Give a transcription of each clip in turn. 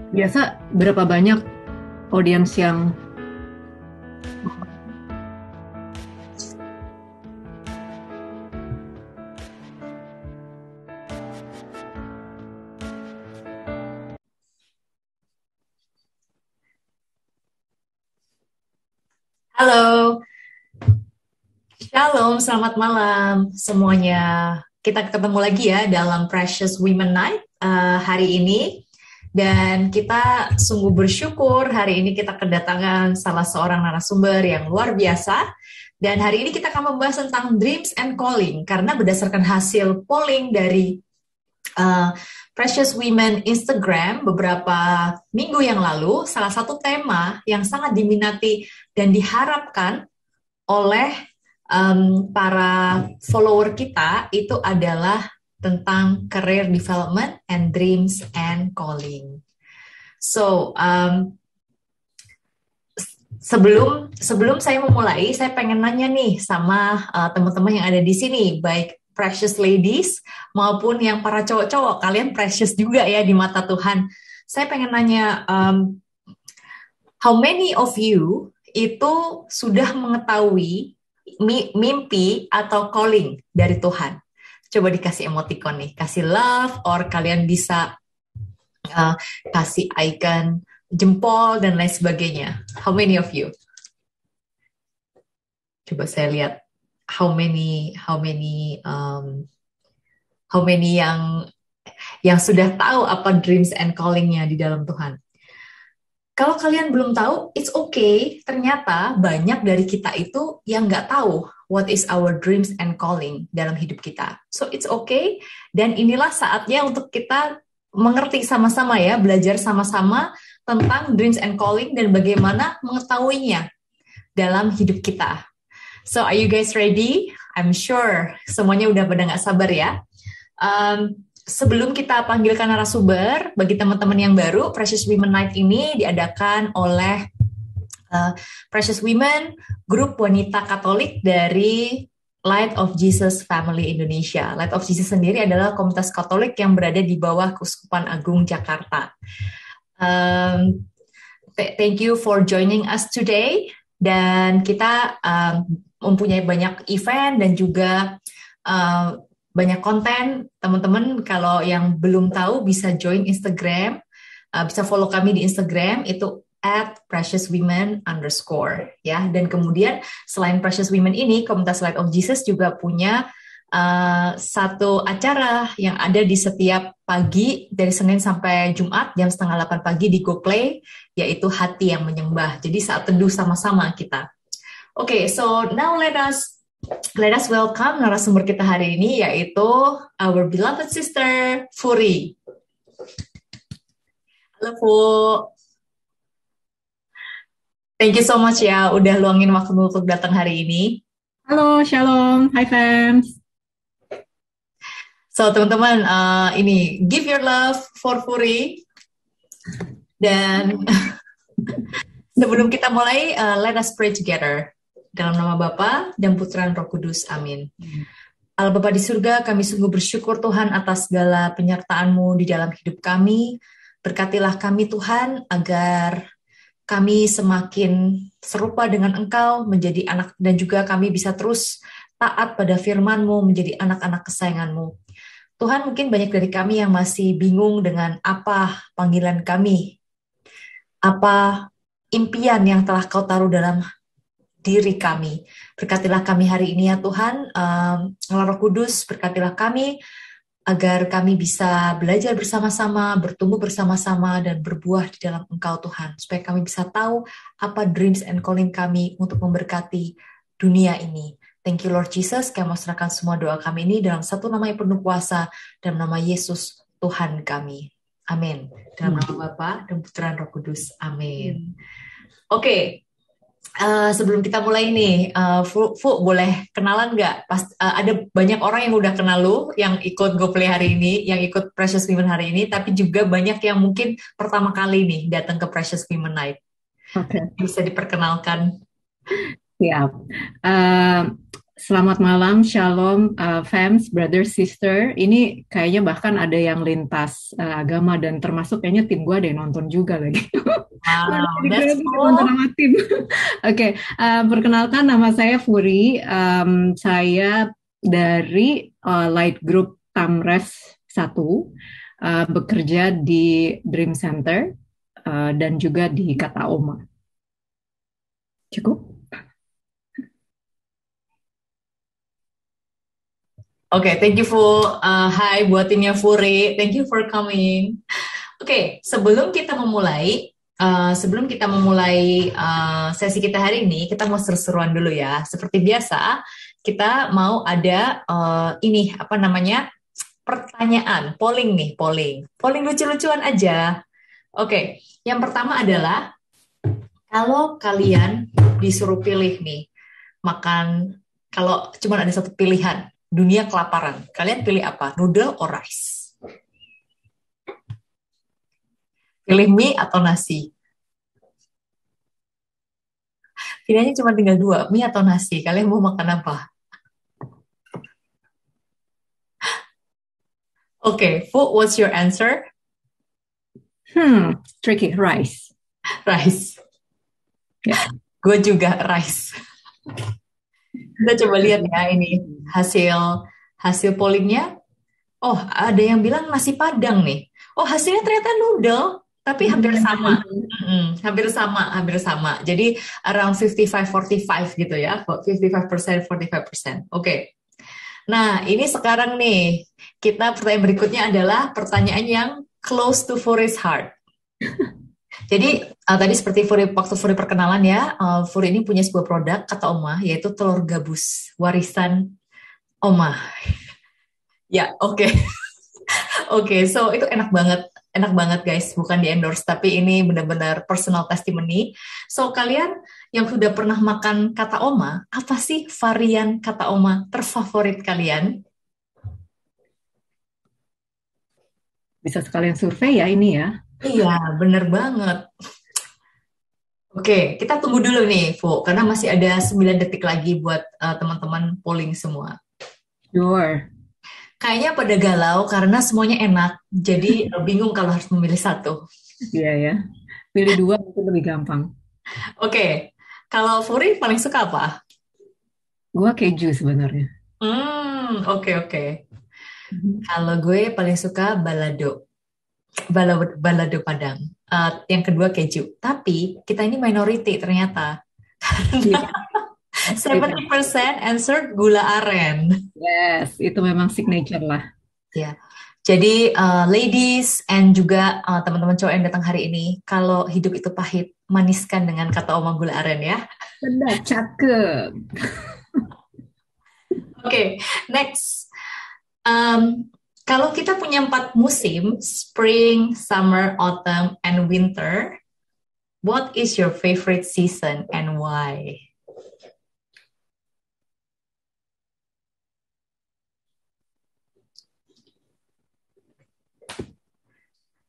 Biasa berapa banyak audiens yang Halo, Shalom, selamat malam semuanya. Kita ketemu lagi ya dalam Precious Women Night hari ini. Dan kita sungguh bersyukur hari ini kita kedatangan salah seorang narasumber yang luar biasa. Dan hari ini kita akan membahas tentang dreams and calling. Karena berdasarkan hasil polling dari uh, Precious Women Instagram beberapa minggu yang lalu, salah satu tema yang sangat diminati dan diharapkan oleh para follower kita itu adalah tentang career development and dreams and calling. So sebelum saya memulai, saya pengen nanya nih sama teman-teman yang ada di sini, baik precious ladies maupun yang para cowok-cowok, kalian precious juga ya di mata Tuhan. Saya pengen nanya, how many of you itu sudah mengetahui mimpi atau calling dari Tuhan? Coba dikasih emoticon nih, kasih love, or kalian bisa kasih icon jempol dan lain sebagainya. How many of you? Coba saya lihat how many yang sudah tahu apa dreams and callingnya di dalam Tuhan. Kalau kalian belum tahu, it's okay. Ternyata banyak dari kita itu yang nggak tahu what is our dreams and calling dalam hidup kita. So it's okay. Dan inilah saatnya untuk kita mengerti sama-sama ya, belajar sama-sama tentang dreams and calling dan bagaimana mengetahuinya dalam hidup kita. So are you guys ready? I'm sure semuanya udah pada nggak sabar ya. Sebelum kita panggilkan narasumber, bagi teman-teman yang baru, Precious Women Night ini diadakan oleh Precious Women, grup wanita Katolik dari Light of Jesus Family Indonesia. Light of Jesus sendiri adalah komunitas Katolik yang berada di bawah Keuskupan Agung Jakarta. Thank you for joining us today. Dan kita mempunyai banyak event dan juga banyak konten. Teman-teman kalau yang belum tahu bisa join Instagram, bisa follow kami di Instagram itu @preciouswomen_ ya. Dan kemudian selain Precious Women ini, komunitas Light of Jesus juga punya satu acara yang ada di setiap pagi dari Senin sampai Jumat jam 7:30 pagi di GoPlay, yaitu Hati yang Menyembah. Jadi saat teduh sama-sama kita. Okay, so now let us welcome narasumber kita hari ini, yaitu our beloved sister, Furi. Halo, Fu. Thank you so much ya, udah luangin waktu untuk datang hari ini. Halo, Shalom, hi fams. So, teman-teman, ini, give your love for Furi. Dan sebelum kita mulai, let us pray together. Dalam nama Bapa dan Putra dan Roh Kudus, amin. Allah Bapa di surga, kami sungguh bersyukur Tuhan atas segala penyertaan-Mu di dalam hidup kami. Berkatilah kami Tuhan, agar kami semakin serupa dengan Engkau, menjadi anak, dan juga kami bisa terus taat pada firman-Mu, menjadi anak-anak kesayangan-Mu. Tuhan, mungkin banyak dari kami yang masih bingung dengan apa panggilan kami, apa impian yang telah Kau taruh dalam diri kami. Berkatilah kami hari ini ya Tuhan, Roh Kudus, berkatilah kami agar kami bisa belajar bersama-sama, bertumbuh bersama-sama, dan berbuah di dalam Engkau Tuhan, supaya kami bisa tahu apa dreams and calling kami untuk memberkati dunia ini. Thank you Lord Jesus, kami mau serahkan semua doa kami ini dalam satu nama yang penuh kuasa, dalam nama Yesus Tuhan kami. Amin. Dalam nama Bapa dan Putra dan Roh Kudus. Amin. Oke. Sebelum kita mulai nih, Fu, boleh kenalan nggak? Ada banyak orang yang udah kenal lu, yang ikut GoPlay hari ini, yang ikut Precious Women hari ini, tapi juga banyak yang mungkin pertama kali nih datang ke Precious Women Night. Oke, Bisa diperkenalkan. siap. Eh, Selamat malam, shalom, fams, brother, sister. Ini kayaknya bahkan ada yang lintas agama dan termasuk kayaknya tim gue ada yang nonton juga lagi. Mana Wow, jadi that's grogi nonton cool. sama tim. Oke, perkenalkan nama saya Furi. Saya dari Light Group Tamres 1, bekerja di Dream Center dan juga di Kata Oma. Cukup? Oke, thank you for hi buat timnya Furi. Thank you for coming. Oke, sebelum kita memulai sesi kita hari ini, kita mau seru-seruan dulu ya. Seperti biasa, kita mau ada ini apa namanya? Pertanyaan, polling nih, polling lucu-lucuan aja. Oke, yang pertama adalah kalau kalian disuruh pilih nih makan, kalau cuma ada satu pilihan, dunia kelaparan, kalian pilih apa? Noodle or rice? Pilih mie atau nasi? Pilihannya cuma tinggal dua, mie atau nasi. Kalian mau makan apa? Oke, Fu, what's your answer? Tricky rice. Rice. Ya. Gue juga rice. Kita coba lihat ya ini hasil hasil pollingnya. Oh, ada yang bilang nasi Padang nih. Oh, hasilnya ternyata noodle, tapi hampir sama. Hampir sama, hampir sama. Jadi around 55-45 gitu ya. 55%, 45%. Oke. Nah, ini sekarang nih, pertanyaan berikutnya adalah pertanyaan yang close to Furi's heart. Jadi, tadi seperti waktu Furi perkenalan ya, Furi ini punya sebuah produk, kata Oma, yaitu telur gabus, warisan Oma. Ya, oke. Oke, so itu enak banget guys, bukan di endorse, tapi ini benar-benar personal testimony. So, kalian yang sudah pernah makan kata Oma, apa sih varian kata Oma terfavorit kalian? Bisa sekalian survei ya ini ya. Iya, bener banget. Oke, kita tunggu dulu nih, Fu, karena masih ada 9 detik lagi buat teman-teman polling semua. Sure. Kayaknya pada galau karena semuanya enak, jadi bingung kalau harus memilih satu. Iya ya. Pilih dua mungkin lebih gampang. Oke, kalau Furi paling suka apa? Gua keju sebenarnya. Oke, oke. Mhm. Kalau gue paling suka balado Padang. Yang kedua keju. Tapi kita ini minority ternyata. Iya, 70% answer gula aren. yes, itu memang signature lah. Ya. Jadi ladies and juga teman-teman cowok yang datang hari ini, kalau hidup itu pahit, maniskan dengan kata oma gula aren ya. Benar, cakep. Oke, next. Kalau kita punya 4 musim, spring, summer, autumn, and winter, what is your favorite season and why?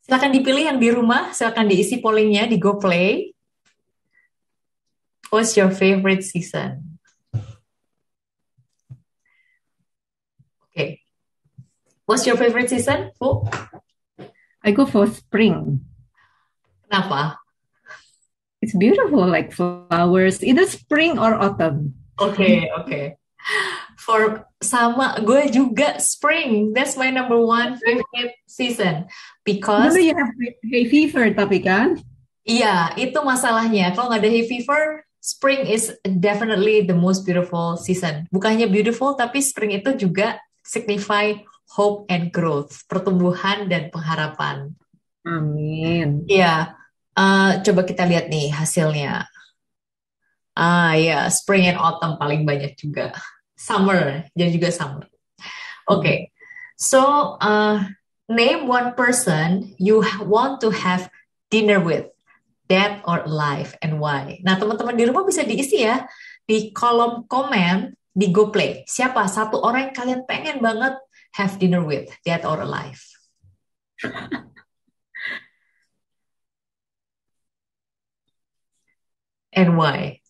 Silakan dipilih yang di rumah, silakan diisi pollingnya di GoPlay. What's your favorite season? Okay. What's your favorite season, Fu? I go for spring. Kenapa? It's beautiful, like flowers, either spring or autumn. Oke, oke. Sama gue juga spring. That's my number one favorite season. Even Because though you have hay fever, tapi kan? iya, itu masalahnya. Kalau nggak ada hay fever, spring is definitely the most beautiful season. Bukannya beautiful, tapi spring itu juga signify hope and growth, pertumbuhan dan pengharapan. Amin. Iya, coba kita lihat nih hasilnya. Ya, spring and autumn paling banyak juga. Summer, jadi juga summer. Okay, so name one person you want to have dinner with. dead or alive, and why? Nah, teman-teman di rumah bisa diisi ya di kolom komen di GoPlay. Siapa satu orang yang kalian pengen banget have dinner with, dead or alive? And why?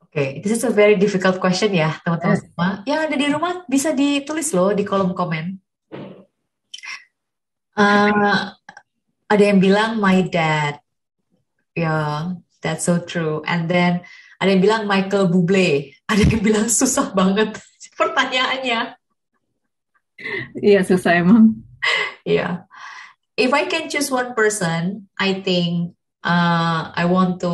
Oke, this is a very difficult question ya, teman-teman semua. Yang ada di rumah bisa ditulis loh di kolom komen. Uh, ada yang bilang my dad. Ya, that's so true. And then ada yang bilang Michael Bublé. Ada yang bilang susah banget pertanyaannya. Iya, susah emang. Iya. If I can choose one person, I think I want to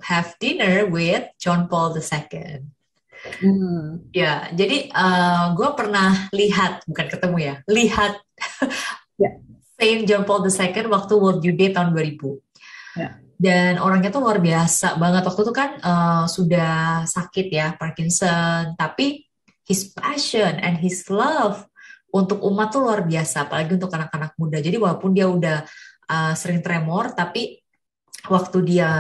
have dinner with John Paul II. Hmm. Ya, jadi gue pernah lihat, bukan ketemu ya, lihat Ya, Saint John Paul II waktu World Youth Day tahun 2000. ya. Dan orangnya tuh luar biasa banget. Waktu itu kan sudah sakit ya, Parkinson. Tapi his passion and his love untuk umat tuh luar biasa. Apalagi untuk anak-anak muda. Jadi walaupun dia udah sering tremor, tapi waktu dia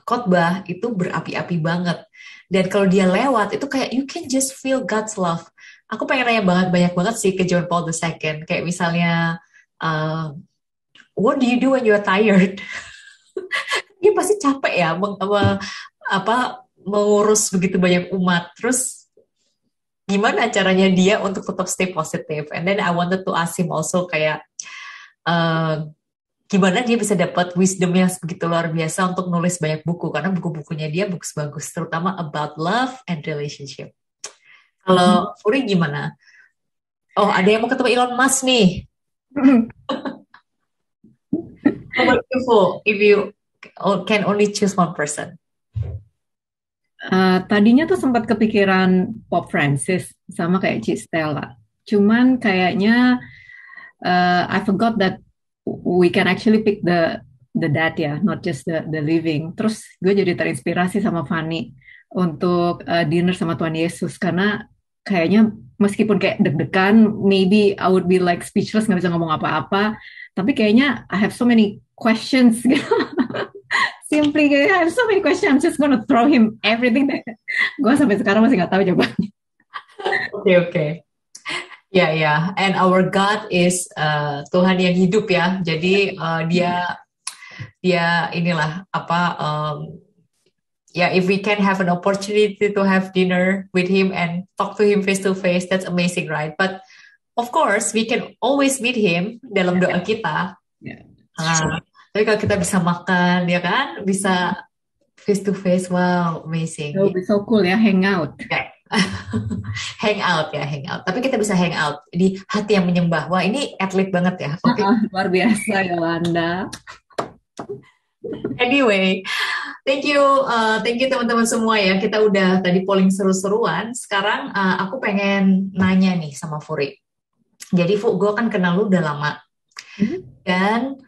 khotbah itu berapi-api banget. Dan kalau dia lewat, itu kayak you can just feel God's love. Aku pengen nanya banyak banget sih ke John Paul II. Kayak misalnya, uh, what do you do when you're tired? Dia pasti capek ya apa mengurus begitu banyak umat. Terus gimana caranya dia untuk tetap stay positif? And then I wanted to ask him also kayak uh, gimana dia bisa dapat wisdom yang begitu luar biasa untuk nulis banyak buku karena buku-bukunya dia bagus-bagus terutama about love and relationship. Kalau Furi gimana? Oh, ada yang mau ketemu Elon Musk nih. How about you, Fu? If you can only choose one person. Tadinya tuh sempat kepikiran Pop Francis sama kayak Ci Stella. Cuman kayaknya I forgot that we can actually pick the dead ya, not just the living. Terus gue jadi terinspirasi sama Fanny untuk dinner sama Tuhan Yesus karena kayaknya meskipun kayak deg-degan, maybe I would be like speechless nggak bisa ngomong apa-apa. Tapi kayaknya I have so many questions gitu. Simply kayak I have so many questions. I'm just gonna throw him everything. Gue sampai sekarang masih nggak tahu jawabannya. Oke, oke. Ya, ya. And our God is Tuhan yang hidup ya. Jadi dia inilah apa ya, if we can have an opportunity to have dinner with him and talk to him face to face, that's amazing, right? But of course, we can always meet him dalam doa kita. Yeah. Tapi kalau kita bisa makan, ya kan, bisa face to face, wow, amazing. It will be so cool ya, hang out. Yeah. Hang out ya, hang out. Tapi kita bisa hang out di hati yang menyembah. Wah, ini atlet banget ya. Oke. Luar biasa Yolanda. Anyway, thank you teman-teman semua ya. Kita udah tadi polling seru-seruan. Sekarang aku pengen nanya nih sama Furi. Jadi Fu, gue kan kenal lu udah lama. Dan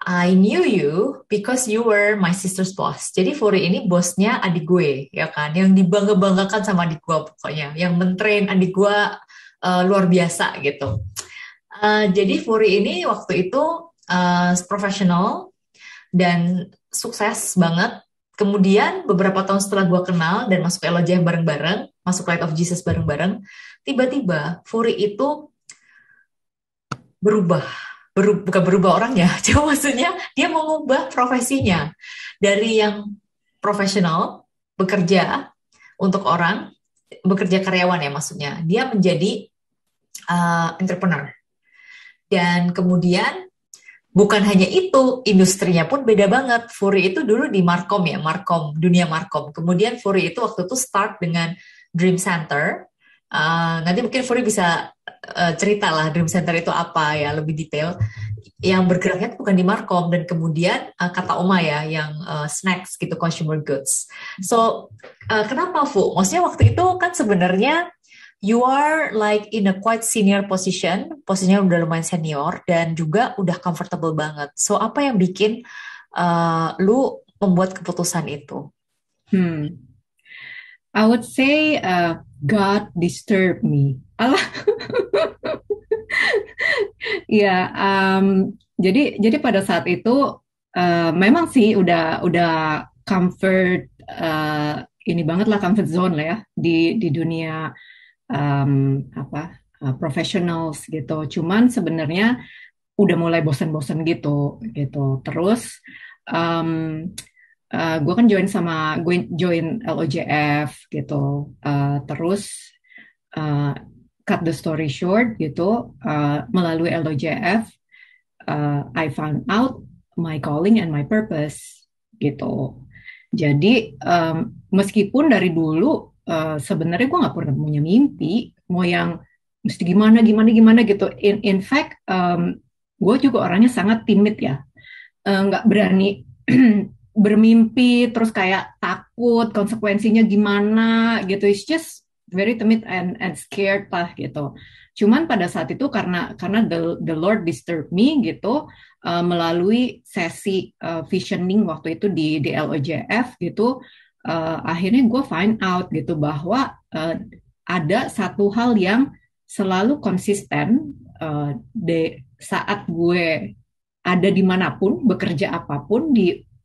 I knew you because you were my sister's boss. Jadi Furi ini bosnya adik gue, ya kan? Yang dibangga-banggakan sama adik gue pokoknya. Yang mentrain adik gue luar biasa gitu. Jadi Furi ini waktu itu profesional dan sukses banget. Kemudian beberapa tahun setelah gue kenal dan masuk LOJ bareng-bareng, masuk Light of Jesus bareng-bareng, tiba-tiba Furi itu bukan berubah orangnya, cuma maksudnya dia mengubah profesinya dari yang profesional bekerja untuk orang, bekerja karyawan ya maksudnya, dia menjadi entrepreneur. Dan kemudian bukan hanya itu, industrinya pun beda banget. Furi itu dulu di Markom ya, dunia Markom. Kemudian Furi itu waktu itu start dengan Dream Center. Nanti mungkin Furi bisa cerita lah Dream Center itu apa ya, lebih detail. Yang bergeraknya bukan di Markom, dan kemudian kata Oma ya, yang snacks gitu, consumer goods. So, kenapa Fu? Maksudnya waktu itu kan sebenarnya you are like in a quite senior position, posisinya udah lumayan senior dan juga udah comfortable banget. So apa yang bikin lu membuat keputusan itu? I would say God disturbed me. Ya, jadi pada saat itu Memang sih udah comfort, ini banget lah, comfort zone lah ya di dunia, apa, professionals gitu. Cuman sebenarnya udah mulai bosan-bosan gitu. Terus um, gue kan gue join LOJF gitu. Terus uh, cut the story short gitu, melalui LOJF, I found out my calling and my purpose gitu. Jadi meskipun dari dulu sebenarnya gue nggak pernah punya mimpi mau yang mesti gimana gimana gimana gitu. In fact, gue juga orangnya sangat timid ya, nggak berani bermimpi, terus kayak takut konsekuensinya gimana gitu. It's just very timid and scared lah gitu. Cuman pada saat itu karena the Lord disturb me gitu, melalui sesi visioning waktu itu di LOJF gitu, akhirnya gue find out gitu bahwa ada satu hal yang selalu konsisten di saat gue ada dimanapun, bekerja apapun,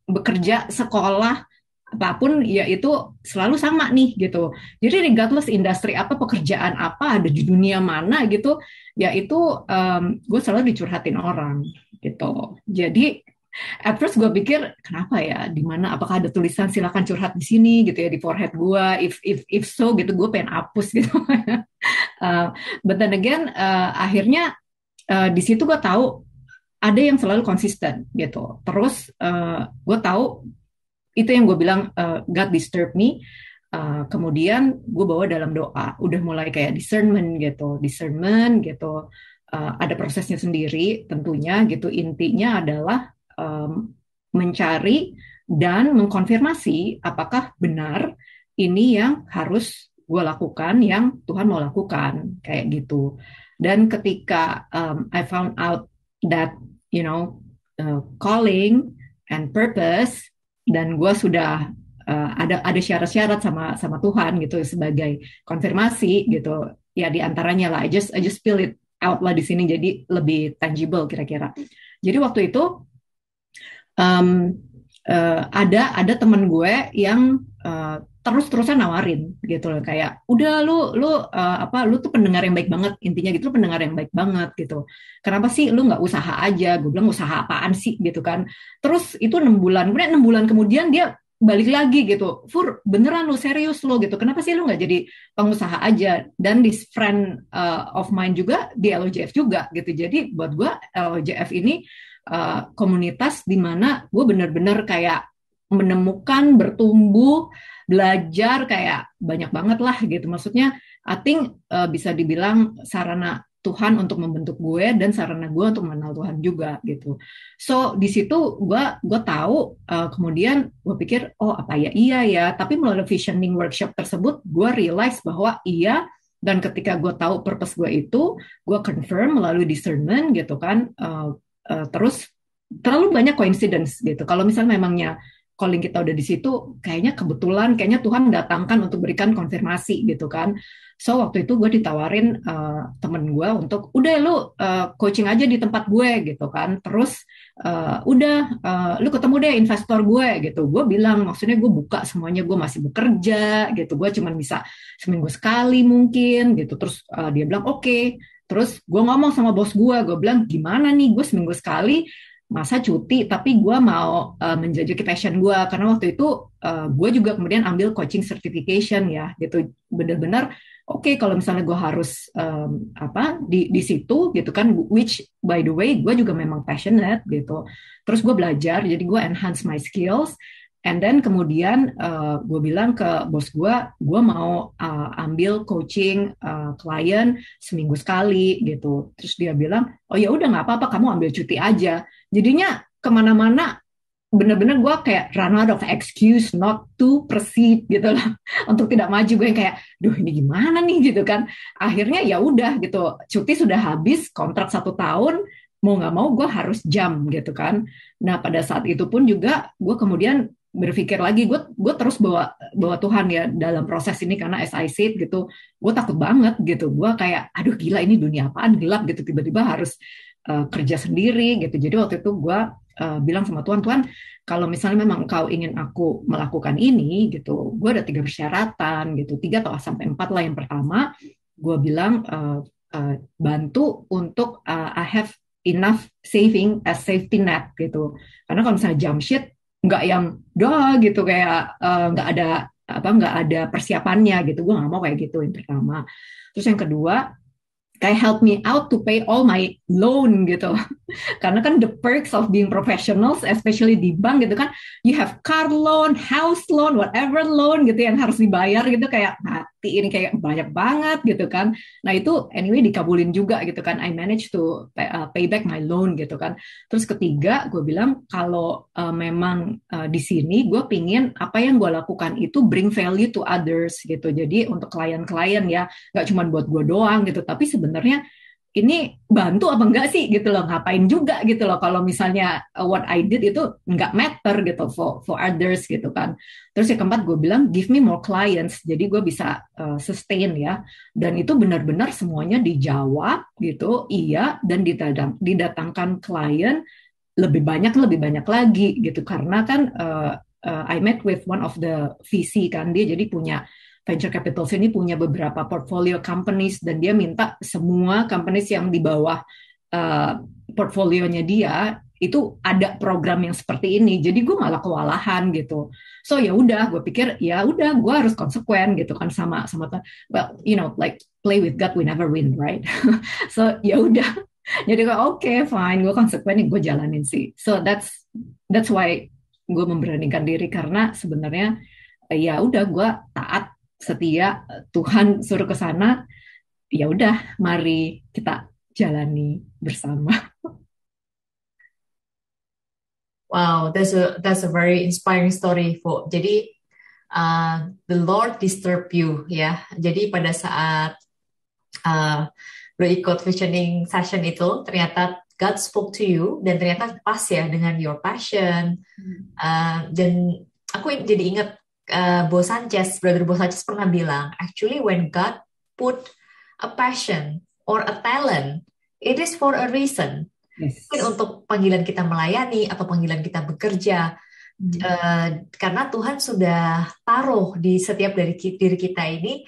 bekerja sekolah apapun, ya itu selalu sama nih gitu. Jadi regardless industri apa, pekerjaan apa, ada di dunia mana gitu, ya itu gue selalu dicurhatin orang gitu. Jadi at first gue pikir kenapa ya, di mana, apakah ada tulisan silakan curhat di sini gitu ya, di forehead gue, if so gitu, gue pengen hapus gitu. But then again, akhirnya di situ gue tahu ada yang selalu konsisten gitu. Terus gue tahu itu yang gue bilang, God disturb me. Kemudian gue bawa dalam doa, udah mulai kayak discernment gitu. Ada prosesnya sendiri tentunya gitu. Intinya adalah mencari dan mengkonfirmasi apakah benar ini yang harus gue lakukan, yang Tuhan mau lakukan, kayak gitu. Dan ketika I found out that calling and purpose, dan gue sudah ada syarat-syarat sama Tuhan gitu sebagai konfirmasi gitu ya, diantaranya lah, I just feel it out lah di sini, jadi lebih tangible kira-kira. Jadi waktu itu um, ada temen gue yang terus-terusan nawarin gitu loh, kayak udah lu tuh pendengar yang baik banget, intinya gitu, lu pendengar yang baik banget gitu, kenapa sih lu nggak usaha aja. Gue bilang usaha apaan sih gitu kan. Terus itu 6 bulan, kemudian 6 bulan kemudian dia balik lagi gitu, Fur beneran lu, serius lo gitu, kenapa sih lu nggak jadi pengusaha aja. Dan this friend of mine juga di LOJF juga gitu. Jadi buat gue LOJF ini komunitas di mana gue bener-bener kayak menemukan, bertumbuh, belajar kayak banyak banget lah gitu. Maksudnya I think bisa dibilang sarana Tuhan untuk membentuk gue dan sarana gue untuk mengenal Tuhan juga gitu. So di situ gue tahu, kemudian gue pikir oh apa ya, iya ya. Tapi melalui visioning workshop tersebut gue realize bahwa iya. Dan ketika gue tahu purpose gue itu, gue confirm melalui discernment gitu kan. Terus terlalu banyak coincidence gitu. Kalau misalnya memangnya calling kita udah di situ, kayaknya kebetulan, kayaknya Tuhan mendatangkan untuk berikan konfirmasi gitu kan. So waktu itu gue ditawarin temen gue untuk udah lu coaching aja di tempat gue gitu kan. Terus lu ketemu deh investor gue gitu. Gue bilang maksudnya gue buka semuanya, gue masih bekerja gitu. Gue cuma bisa seminggu sekali mungkin gitu. Terus dia bilang oke. Terus gue ngomong sama bos gue bilang gimana nih, gue seminggu sekali masa cuti, tapi gue mau menjajaki passion gue, karena waktu itu gue juga kemudian ambil coaching certification ya gitu, bener-bener oke, kalau misalnya gue harus apa di situ gitu kan, which by the way gue juga memang passionate gitu. Terus gue belajar, jadi gue enhance my skills. And then kemudian gue bilang ke bos gue mau ambil coaching klien seminggu sekali gitu. Terus dia bilang, oh ya udah nggak apa-apa, kamu ambil cuti aja. Jadinya kemana-mana bener-bener gue kayak run out of excuse not to proceed gitu loh, untuk tidak maju. Gue yang kayak, duh ini gimana nih gitu kan. Akhirnya ya udah gitu, cuti sudah habis, kontrak 1 tahun, mau nggak mau gue harus jam gitu kan. Nah pada saat itu pun juga gue kemudian berpikir lagi, gue terus bawa Tuhan ya dalam proses ini, karena as I said gitu, gue takut banget gitu. Gue kayak aduh gila, ini dunia apaan, gelap gitu, tiba-tiba harus kerja sendiri gitu. Jadi waktu itu gue bilang sama Tuhan, Tuhan, kalau misalnya memang Engkau ingin aku melakukan ini gitu, gue ada 3 persyaratan gitu, 3 atau sampai 4 lah. Yang pertama, gue bilang bantu untuk I have enough saving as safety net gitu. Karena kalau misalnya jump ship, nggak yang doa gitu kayak nggak ada nggak ada persiapannya gitu. Gue nggak mau kayak gitu yang pertama. Terus yang kedua, kayak help me out to pay all my loan gitu. Karena kan the perks of being professionals, especially di bank gitu kan, you have car loan, house loan, whatever loan gitu yang harus dibayar gitu, kayak mati ini kayak banyak banget gitu kan. Nah itu anyway dikabulin juga gitu kan. I managed to pay back my loan gitu kan. Terus ketiga gue bilang kalau memang di sini gue pingin apa yang gue lakukan itu bring value to others gitu. Jadi untuk klien-klien ya, nggak cuma buat gue doang gitu, tapi sebenarnya ini bantu apa enggak sih gitu loh, ngapain juga gitu loh kalau misalnya what I did itu enggak matter gitu for others gitu kan. Terus yang keempat gue bilang give me more clients, jadi gue bisa sustain ya, dan itu benar-benar semuanya dijawab gitu iya, dan didatangkan klien lebih banyak lagi gitu, karena kan I met with one of the VC kan, dia jadi punya venture capital ini punya beberapa portfolio companies, dan dia minta semua companies yang di bawah uh, portfolionya dia itu ada program yang seperti ini. Jadi gue malah kewalahan gitu. So ya udah, gue pikir ya udah gue harus konsekuen gitu kan sama well you know like play with God we never win right. So ya udah. Jadi gue oke, fine, gue konsekuen, gue jalanin sih. So that's why gue memberanikan diri, karena sebenarnya ya udah gue taat setia, Tuhan suruh ke sana, ya udah mari kita jalani bersama. Wow, that's a very inspiring story, Fu. Jadi the Lord disturb you ya. Jadi pada saat uh, lo ikut visioning session itu, ternyata God spoke to you dan ternyata pas ya dengan your passion. Dan aku jadi ingat Brother Bo Sanchez pernah bilang, actually when God put a passion or a talent, it is for a reason. Yes. Mungkin untuk panggilan kita melayani atau panggilan kita bekerja, karena Tuhan sudah taruh di setiap dari diri kita ini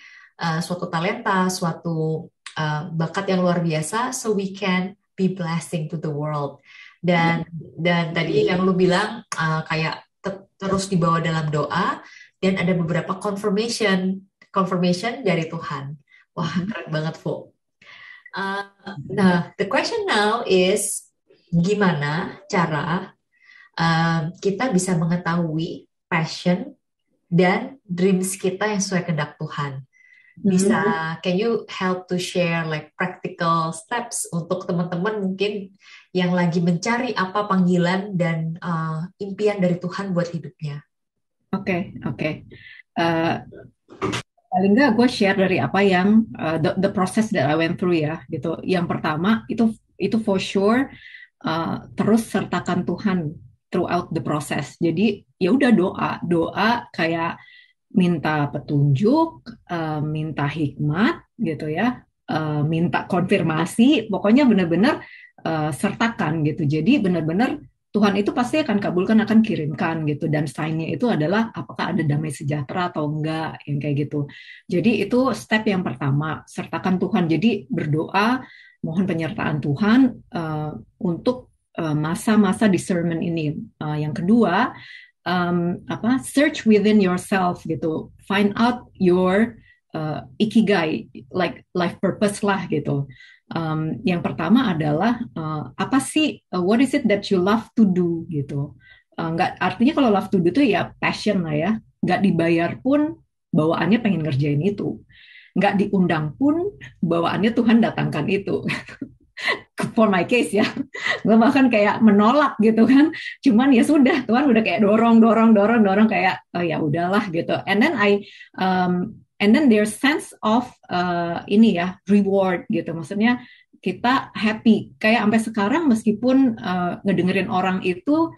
suatu talenta, suatu bakat yang luar biasa, so we can be blessing to the world. Dan tadi yang lu bilang kayak terus dibawa dalam doa, dan ada beberapa confirmation dari Tuhan. Wah, keren banget, Fu. Nah, the question now is gimana cara kita bisa mengetahui passion dan dreams kita yang sesuai kehendak Tuhan. Bisa, can you help to share like practical steps untuk teman-teman mungkin yang lagi mencari apa panggilan dan impian dari Tuhan buat hidupnya? Oke. Paling nggak gue share dari apa yang the process that I went through ya gitu. Yang pertama itu for sure terus sertakan Tuhan throughout the process. Jadi ya udah doa kayak minta petunjuk, minta hikmat gitu ya, minta konfirmasi, pokoknya benar-benar sertakan gitu. Jadi benar-benar Tuhan itu pasti akan kabulkan, akan kirimkan gitu. Dan sign-nya itu adalah apakah ada damai sejahtera atau enggak, yang kayak gitu. Jadi itu step yang pertama, sertakan Tuhan. Jadi berdoa, mohon penyertaan Tuhan untuk masa-masa discernment ini. Yang kedua, search within yourself gitu. Find out your ikigai, like life purpose lah gitu. Yang pertama adalah apa sih what is it that you love to do gitu. Nggak, artinya kalau love to do itu ya passion lah ya, nggak dibayar pun bawaannya pengen ngerjain itu, nggak diundang pun bawaannya Tuhan datangkan itu. For my case ya, gue bahkan kayak menolak gitu kan, cuman ya sudah Tuhan udah kayak dorong kayak oh ya udahlah gitu. And then there's sense of ini ya reward gitu, maksudnya kita happy kayak sampai sekarang meskipun ngedengerin orang itu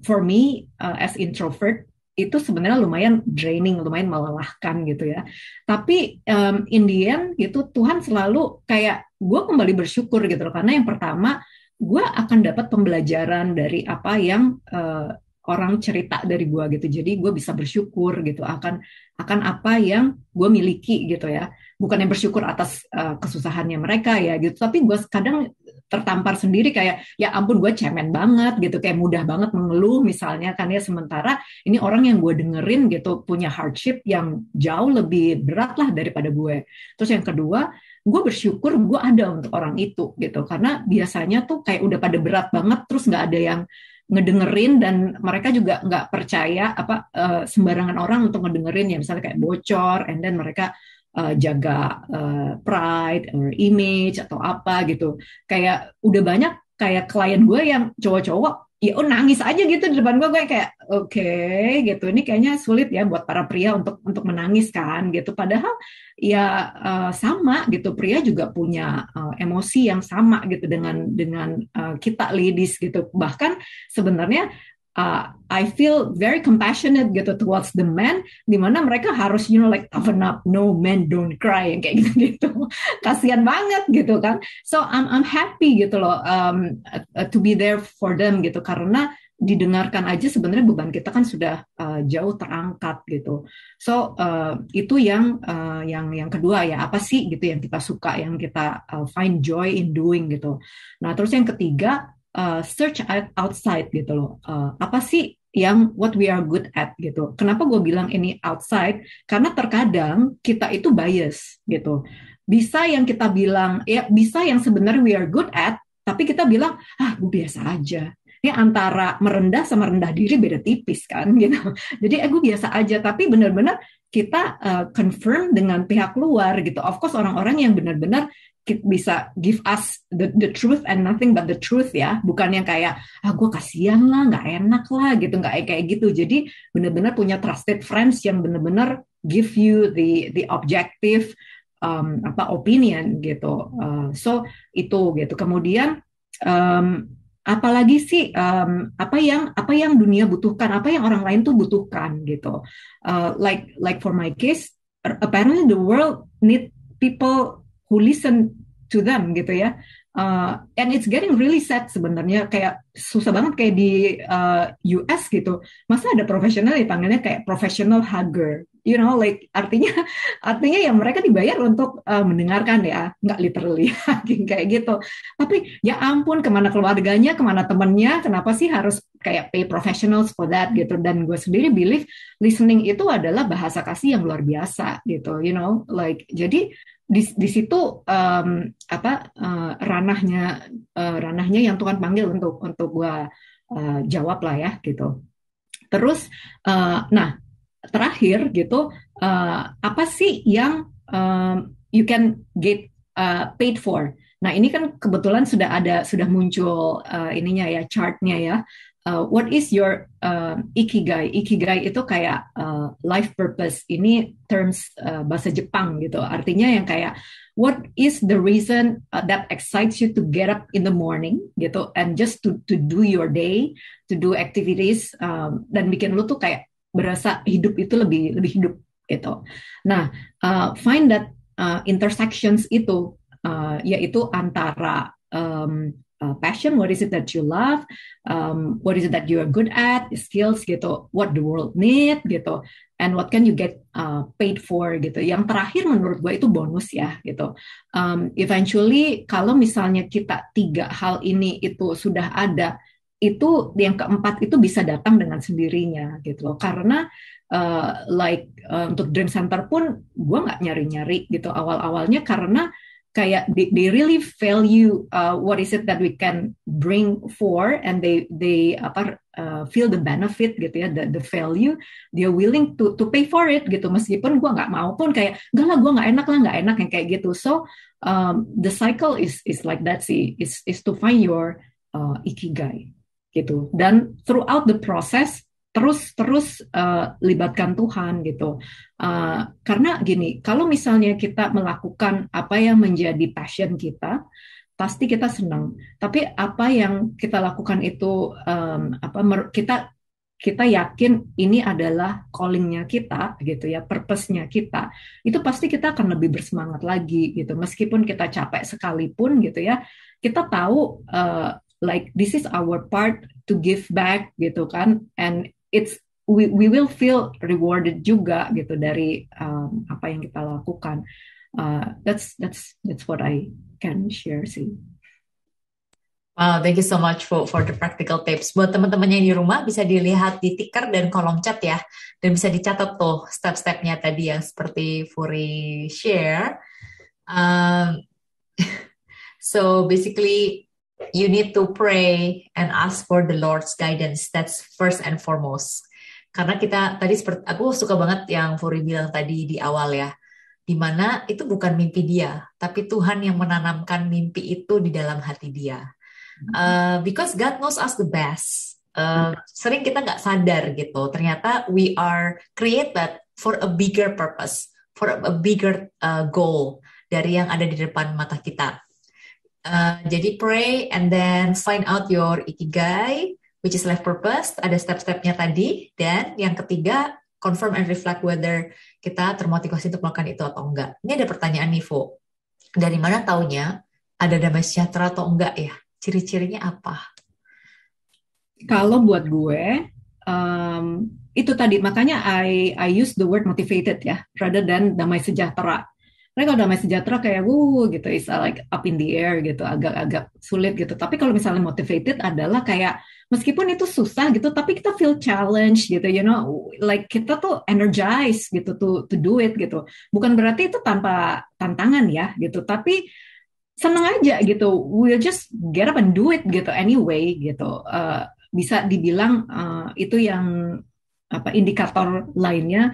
for me as introvert itu sebenarnya lumayan draining, lumayan melelahkan gitu ya. Tapi in the end gitu Tuhan selalu kayak gue kembali bersyukur gitu loh, karena yang pertama gue akan dapat pembelajaran dari apa yang orang cerita dari gue gitu. Jadi gue bisa bersyukur gitu akan apa yang gue miliki gitu ya. Bukan yang bersyukur atas kesusahannya mereka ya gitu. Tapi gue kadang tertampar sendiri kayak ya ampun gue cemen banget gitu, kayak mudah banget mengeluh misalnya kan ya, sementara ini orang yang gue dengerin gitu punya hardship yang jauh lebih berat lah daripada gue. Terus yang kedua, gue bersyukur gue ada untuk orang itu gitu, karena biasanya tuh kayak udah pada berat banget terus nggak ada yang ngedengerin, dan mereka juga nggak percaya apa sembarangan orang untuk ngedengerin ya, misalnya kayak bocor and then mereka jaga pride or image atau apa gitu. Kayak udah banyak kayak klien gue yang cowok-cowok ya nangis aja gitu di depan gue kayak oke, gitu, ini kayaknya sulit ya buat para pria untuk menangis kan gitu, padahal ya sama gitu, pria juga punya emosi yang sama gitu dengan kita ladies gitu. Bahkan sebenarnya I feel very compassionate gitu towards the men, di mana mereka harus like toughen up, no men don't cry, yang kayak gitu-gitu. Kasian banget gitu kan. So I'm happy gitu loh, to be there for them gitu, karena didengarkan aja sebenarnya beban kita kan sudah jauh terangkat gitu. So itu yang kedua ya, apa sih gitu yang kita suka, yang kita find joy in doing gitu. Nah terus yang ketiga, search outside gitu loh. Apa sih yang what we are good at gitu. Kenapa gue bilang ini outside? Karena terkadang kita itu bias gitu. Bisa yang kita bilang, ya bisa yang sebenarnya we are good at, tapi kita bilang, gue biasa aja. Ini antara merendah sama rendah diri beda tipis kan gitu. Jadi gue biasa aja, tapi benar-benar kita confirm dengan pihak luar gitu. Of course orang-orang yang benar-benar bisa give us the truth and nothing but the truth ya, bukan yang kayak gue kasihan lah, nggak enak lah gitu, nggak kayak gitu. Jadi benar-benar punya trusted friends yang benar-benar give you the objective opinion gitu. So itu gitu. Kemudian apalagi sih apa yang dunia butuhkan, apa yang orang lain tuh butuhkan gitu. Like for my case, apparently the world need people who listen to them gitu ya. And it's getting really sad sebenarnya, kayak susah banget kayak di US gitu. Masa ada profesional dipanggilnya kayak professional hugger, like artinya ya mereka dibayar untuk mendengarkan ya, nggak literally kayak gitu. Tapi ya ampun, kemana keluarganya, kemana temennya, kenapa sih harus kayak pay professionals for that gitu. Dan gue sendiri believe listening itu adalah bahasa kasih yang luar biasa gitu, like jadi di situ ranahnya yang Tuhan panggil untuk gue jawab lah ya gitu. Terus nah terakhir gitu, apa sih yang you can get paid for? Nah ini kan kebetulan sudah muncul ininya ya, chartnya ya. What is your ikigai? Ikigai itu kayak life purpose. Ini terms bahasa Jepang gitu. Artinya yang kayak what is the reason that excites you to get up in the morning gitu, and just to do your day, to do activities, dan bikin lu tuh kayak berasa hidup itu lebih hidup gitu. Nah, find that intersections itu, yaitu antara passion, what is it that you love, what is it that you are good at, skills gitu, what the world need gitu, and what can you get paid for gitu. Yang terakhir menurut gue itu bonus ya gitu. Eventually kalau misalnya kita 3 hal ini itu sudah ada, itu yang keempat itu bisa datang dengan sendirinya gitu loh. Karena untuk Dream Center pun gue nggak nyari-nyari gitu awal-awalnya, karena kayak they really value what is it that we can bring for, and they feel the benefit gitu ya, the value, they're willing to pay for it gitu, meskipun gue nggak mau pun kayak enggak lah, gue nggak enak yang kayak gitu. So the cycle is like that sih, is to find your ikigai gitu, dan throughout the process terus libatkan Tuhan gitu. Karena gini, kalau misalnya kita melakukan apa yang menjadi passion kita, pasti kita senang. Tapi apa yang kita lakukan itu kita yakin ini adalah callingnya kita gitu ya, purpose-nya kita, itu pasti kita akan lebih bersemangat lagi gitu. Meskipun kita capek sekalipun gitu ya, kita tahu like this is our part to give back gitu kan, and we will feel rewarded juga gitu dari apa yang kita lakukan. That's what I can share sih. Wow, thank you so much for the practical tips. Buat teman-temannya di rumah bisa dilihat di ticker dan kolom chat ya. Dan bisa dicatat tuh step-stepnya tadi yang seperti Furi share. Um, so basically you need to pray and ask for the Lord's guidance. That's first and foremost. Karena kita tadi seperti aku suka banget yang Furi bilang tadi di awal ya. Dimana itu bukan mimpi dia, tapi Tuhan yang menanamkan mimpi itu di dalam hati dia. Because God knows us the best. Sering kita nggak sadar gitu. Ternyata we are created for a bigger purpose, for a bigger goal dari yang ada di depan mata kita. Jadi pray and then find out your ikigai, which is life purpose. Ada step-stepnya tadi. Dan yang ketiga, confirm and reflect whether kita termotivasi untuk melakukan itu atau enggak. Ini ada pertanyaan nih, Vo. Dari mana taunya ada damai sejahtera atau enggak ya? Ciri-cirinya apa? Kalau buat gue, itu tadi makanya I use the word motivated ya, rather than damai sejahtera. Karena kalau damai sejahtera kayak gitu, it's like up in the air gitu, agak-agak sulit gitu. Tapi kalau misalnya motivated adalah kayak meskipun itu susah gitu, tapi kita feel challenge gitu, you know, like kita tuh energized gitu to do it gitu. Bukan berarti itu tanpa tantangan ya gitu, tapi seneng aja gitu, we'll just get up and do it gitu anyway gitu. Bisa dibilang itu yang indikator lainnya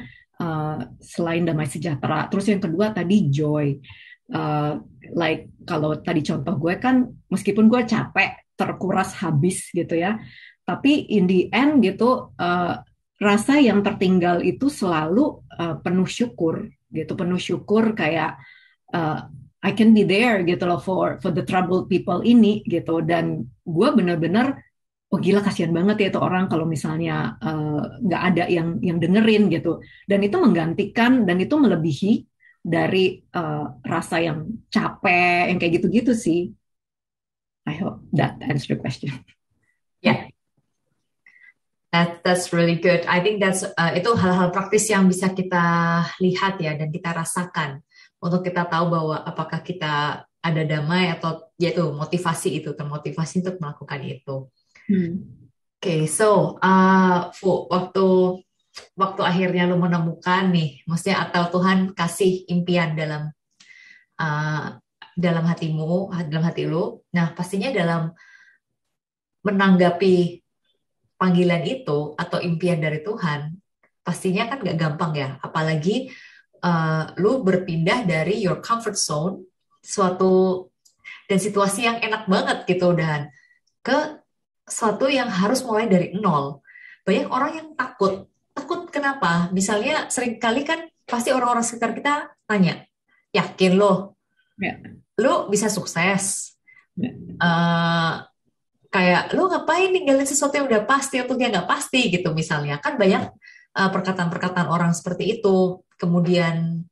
selain damai sejahtera. Terus yang kedua tadi joy, like kalau tadi contoh gue kan meskipun gue capek terkuras habis gitu ya, tapi in the end gitu rasa yang tertinggal itu selalu penuh syukur gitu, penuh syukur kayak I can be there gitu loh for the troubled people ini gitu. Dan gue bener-bener oh gila kasihan banget ya itu orang kalau misalnya nggak ada yang dengerin gitu. Dan itu menggantikan dan itu melebihi dari rasa yang capek yang kayak gitu-gitu sih. I hope that answer the question. Yeah, that's really good. I think itu hal-hal praktis yang bisa kita lihat ya dan kita rasakan untuk kita tahu bahwa apakah kita ada damai atau yaitu motivasi itu termotivasi untuk melakukan itu. Okay, so Fu, waktu akhirnya lu menemukan nih, maksudnya atau Tuhan kasih impian dalam hatimu, dalam hati lu. Nah, pastinya dalam menanggapi panggilan itu atau impian dari Tuhan, pastinya kan gak gampang ya. Apalagi lu berpindah dari your comfort zone, suatu dan situasi yang enak banget gitu, dan ke suatu yang harus mulai dari nol. Banyak orang yang takut kenapa? Misalnya seringkali kan pasti orang-orang sekitar kita tanya, yakin lo? Yeah. Lo bisa sukses? Yeah. Kayak lo ngapain ninggalin sesuatu yang udah pasti untuk yang nggak pasti gitu misalnya. Kan banyak perkataan-perkataan orang seperti itu. Kemudian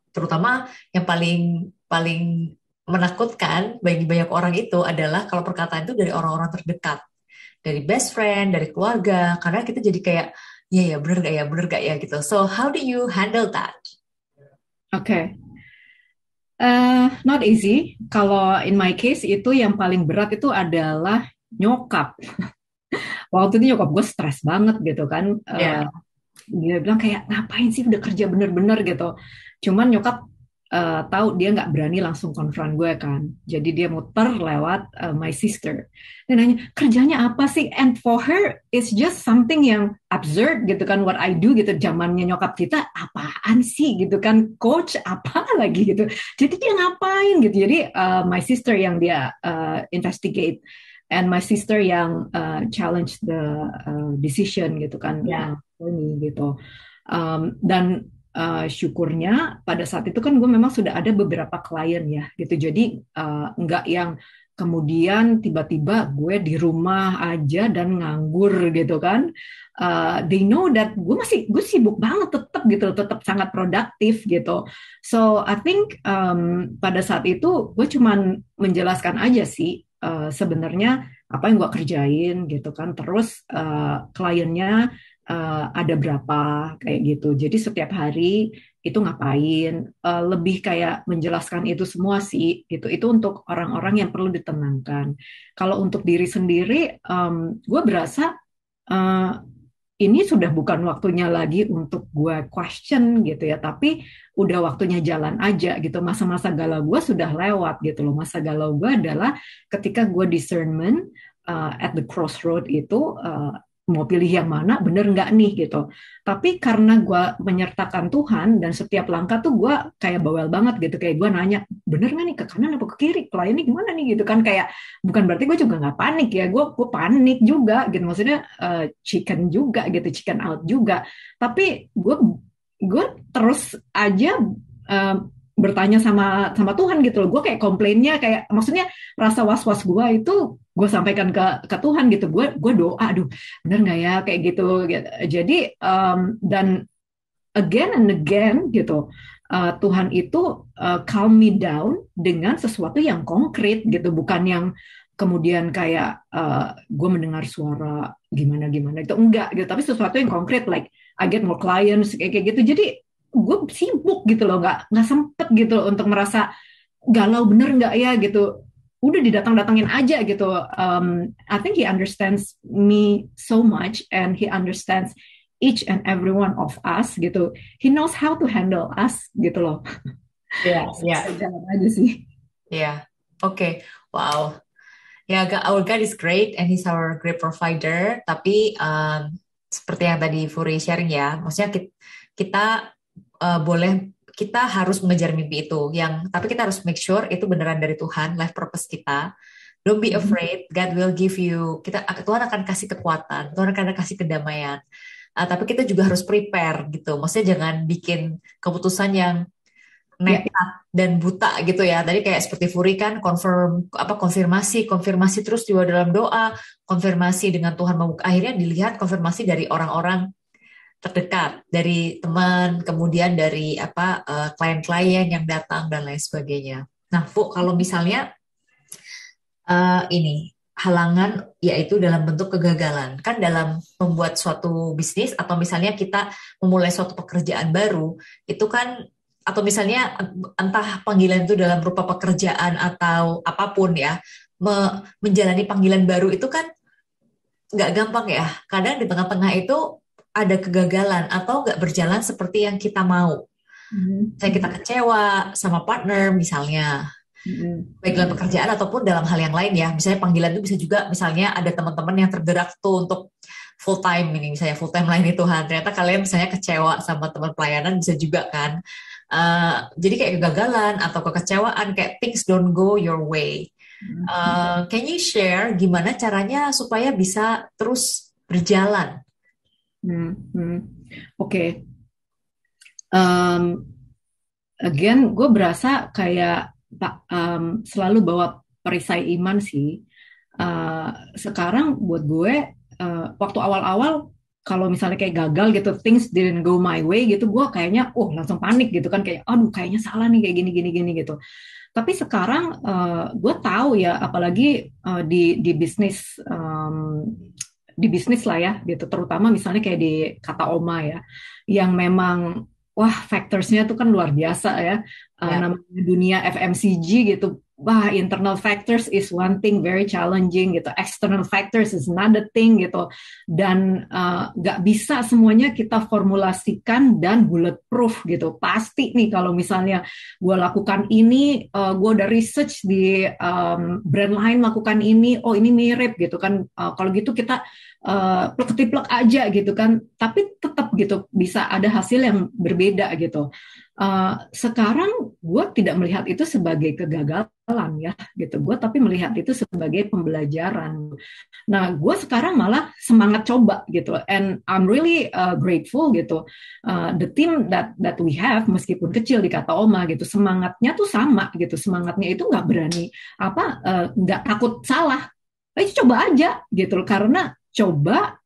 terutama yang paling menakutkan bagi banyak orang itu adalah kalau perkataan itu dari orang-orang terdekat, dari best friend, dari keluarga, karena kita jadi kayak ya bener gak ya gitu. So how do you handle that? Okay. Not easy. Kalau in my case itu yang paling berat itu adalah nyokap. Waktu itu nyokap gue stres banget gitu kan. Dia bilang kayak ngapain sih udah kerja bener-bener gitu. Cuman nyokap tahu dia nggak berani langsung konfront gue kan. Jadi dia muter lewat my sister. Dan nanya kerjanya apa sih? And for her it's just something yang absurd gitu kan. What I do gitu. Zamannya nyokap kita apaan sih gitu kan. Coach apa lagi gitu. Jadi dia ngapain gitu. Jadi my sister yang dia investigate. And my sister yang challenge the decision gitu kan. Ini gitu. Dan syukurnya pada saat itu kan gue memang sudah ada beberapa klien ya gitu. Jadi nggak yang kemudian tiba-tiba gue di rumah aja dan nganggur gitu kan. They know that gue sibuk banget tetap sangat produktif gitu. So I think pada saat itu gue cuman menjelaskan aja sih sebenarnya apa yang gue kerjain gitu kan. Terus kliennya ada berapa kayak gitu. Jadi setiap hari itu ngapain, lebih kayak menjelaskan itu semua sih gitu. Itu untuk orang-orang yang perlu ditenangkan. Kalau untuk diri sendiri, gue berasa eh, ini sudah bukan waktunya lagi untuk gue question gitu ya, tapi udah waktunya jalan aja gitu. Masa-masa galau gue sudah lewat gitu loh. Masa galau gue adalah ketika gue discernment at the crossroad itu, mau pilih yang mana, bener nggak nih gitu. Tapi karena gue menyertakan Tuhan dan setiap langkah tuh gue kayak bawel banget gitu. Kayak gue nanya, bener nggak nih ke kanan apa ke kiri? Kliennya gimana nih gitu kan, kayak bukan berarti gue juga nggak panik ya, gue panik juga gitu, maksudnya chicken juga gitu, chicken out juga, tapi gue terus aja uh, bertanya sama sama Tuhan gitu loh. Gue kayak komplainnya, kayak maksudnya rasa was-was gue itu gue sampaikan ke Tuhan gitu. Gue doa, aduh bener nggak ya kayak gitu. Jadi dan again and again gitu, Tuhan itu calm me down dengan sesuatu yang konkret gitu, bukan yang kemudian kayak gue mendengar suara gimana gimana itu enggak gitu, tapi sesuatu yang konkret, like I get more clients kayak gitu. Jadi gue sibuk gitu loh, nggak sempet gitu loh untuk merasa galau bener nggak ya gitu. Udah didatang-datangin aja gitu. I think he understands me so much, and he understands each and every one of us gitu. He knows how to handle us gitu loh. Ya, ya, Jalan aja sih. ya. Oke, wow. Ya, our God is great and He's our great provider. Tapi seperti yang tadi Furi sharing ya, maksudnya kita, boleh, kita harus mengejar mimpi itu. Tapi kita harus make sure itu beneran dari Tuhan, life purpose kita. Don't be afraid. God will give you. Tuhan akan kasih kekuatan. Tuhan akan kasih kedamaian. Tapi kita juga harus prepare gitu. Maksudnya jangan bikin keputusan yang Ya, nekat dan buta gitu ya. Tadi kayak seperti Furi kan konfirmasi terus juga dalam doa, konfirmasi dengan Tuhan membuka. Akhirnya dilihat konfirmasi dari orang-orang terdekat, dari teman, kemudian dari klien-klien yang datang dan lain sebagainya. Nah, Bu, kalau misalnya ini halangan yaitu dalam bentuk kegagalan. Kan dalam membuat suatu bisnis atau misalnya kita memulai suatu pekerjaan baru, itu kan atau misalnya entah panggilan itu dalam rupa pekerjaan atau apapun ya, menjalani panggilan baru itu kan nggak gampang ya. Kadang di tengah-tengah itu ada kegagalan atau nggak berjalan seperti yang kita mau. Saya kita kecewa sama partner misalnya, baik dalam pekerjaan ataupun dalam hal yang lain ya. Misalnya panggilan itu bisa juga misalnya ada teman-teman yang tergerak tuh untuk full time ini, misalnya full time melayani Tuhan. Ternyata kalian misalnya kecewa sama teman pelayanan bisa juga kan. Jadi kayak kegagalan atau kekecewaan, kayak things don't go your way. Can you share gimana caranya supaya bisa terus berjalan? Oke. Again, gue berasa kayak selalu bawa perisai iman sih. Sekarang buat gue, waktu awal-awal kalau misalnya kayak gagal gitu, things didn't go my way gitu, gue kayaknya langsung panik gitu kan, kayak aduh kayaknya salah nih kayak gini gini gini gitu. Tapi sekarang gue tahu ya, apalagi di bisnis, di bisnis lah ya gitu, terutama misalnya kayak di Kata Oma ya, yang memang wah factorsnya tuh kan luar biasa ya. Ya. Namanya dunia FMCG gitu. Wah, internal factors is one thing very challenging gitu, external factors is another thing gitu, dan nggak bisa semuanya kita formulasikan dan bulletproof gitu. Pasti nih kalau misalnya gue lakukan ini, gue udah research di brand lain melakukan ini, oh ini mirip gitu kan. Kalau gitu kita plek-plek aja gitu kan, tapi tetap gitu bisa ada hasil yang berbeda gitu. Sekarang gue tidak melihat itu sebagai kegagalan ya gitu, gue tapi melihat itu sebagai pembelajaran. Nah, gue sekarang malah semangat coba gitu, and I'm really grateful gitu. The team that we have, meskipun kecil di Kata Oma gitu, semangatnya tuh sama gitu, semangatnya itu nggak berani nggak takut salah. Coba aja gitu, karena coba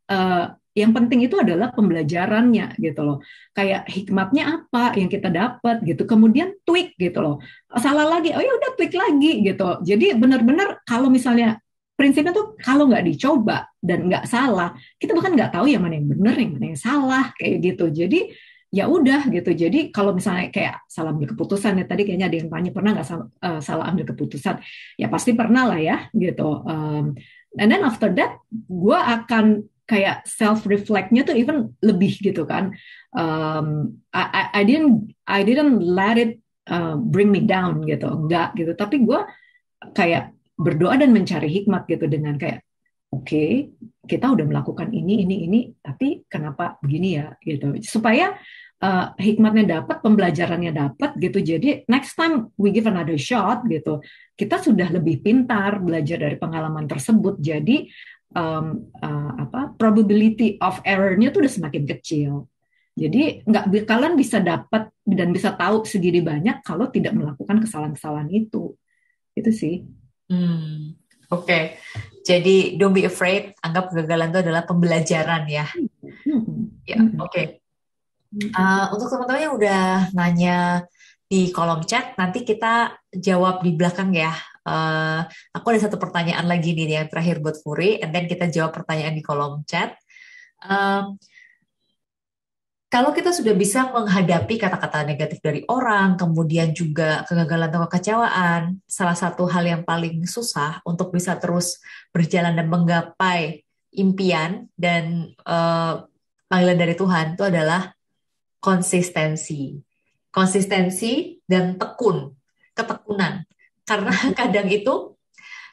yang penting itu adalah pembelajarannya gitu loh. Kayak hikmatnya apa yang kita dapat gitu. Kemudian tweak gitu loh. Salah lagi, oh ya udah tweak lagi gitu. Jadi benar-benar kalau misalnya prinsipnya tuh kalau nggak dicoba dan nggak salah, kita bahkan nggak tahu yang mana yang benar, yang mana yang salah kayak gitu. Jadi ya udah gitu. Jadi kalau misalnya kayak salah ambil keputusan ya tadi kayaknya ada yang tanya pernah nggak salah ambil keputusan? Ya pasti pernah lah ya gitu. And then after that, gue akan kayak self reflectnya tuh even lebih gitu kan. I didn't let it bring me down gitu, enggak gitu. Tapi gue kayak berdoa dan mencari hikmat gitu dengan kayak oke, kita udah melakukan ini, tapi kenapa begini ya gitu. Supaya hikmatnya dapat, pembelajarannya dapat gitu. Jadi next time we give another shot gitu, kita sudah lebih pintar belajar dari pengalaman tersebut. Jadi probability of error-nya tuh udah semakin kecil. Jadi nggak kalian bisa dapat dan bisa tahu segini banyak kalau tidak melakukan kesalahan-kesalahan itu. Itu sih. Oke. Jadi don't be afraid, anggap kegagalan itu adalah pembelajaran ya. Ya, oke. Untuk teman-teman yang udah nanya di kolom chat, nanti kita jawab di belakang ya. Aku ada satu pertanyaan lagi nih yang terakhir buat Furi, and then kita jawab pertanyaan di kolom chat. Kalau kita sudah bisa menghadapi kata-kata negatif dari orang, kemudian juga kegagalan atau kekecewaan, salah satu hal yang paling susah untuk bisa terus berjalan dan menggapai impian dan panggilan dari Tuhan itu adalah konsistensi. Konsistensi dan ketekunan. Karena kadang itu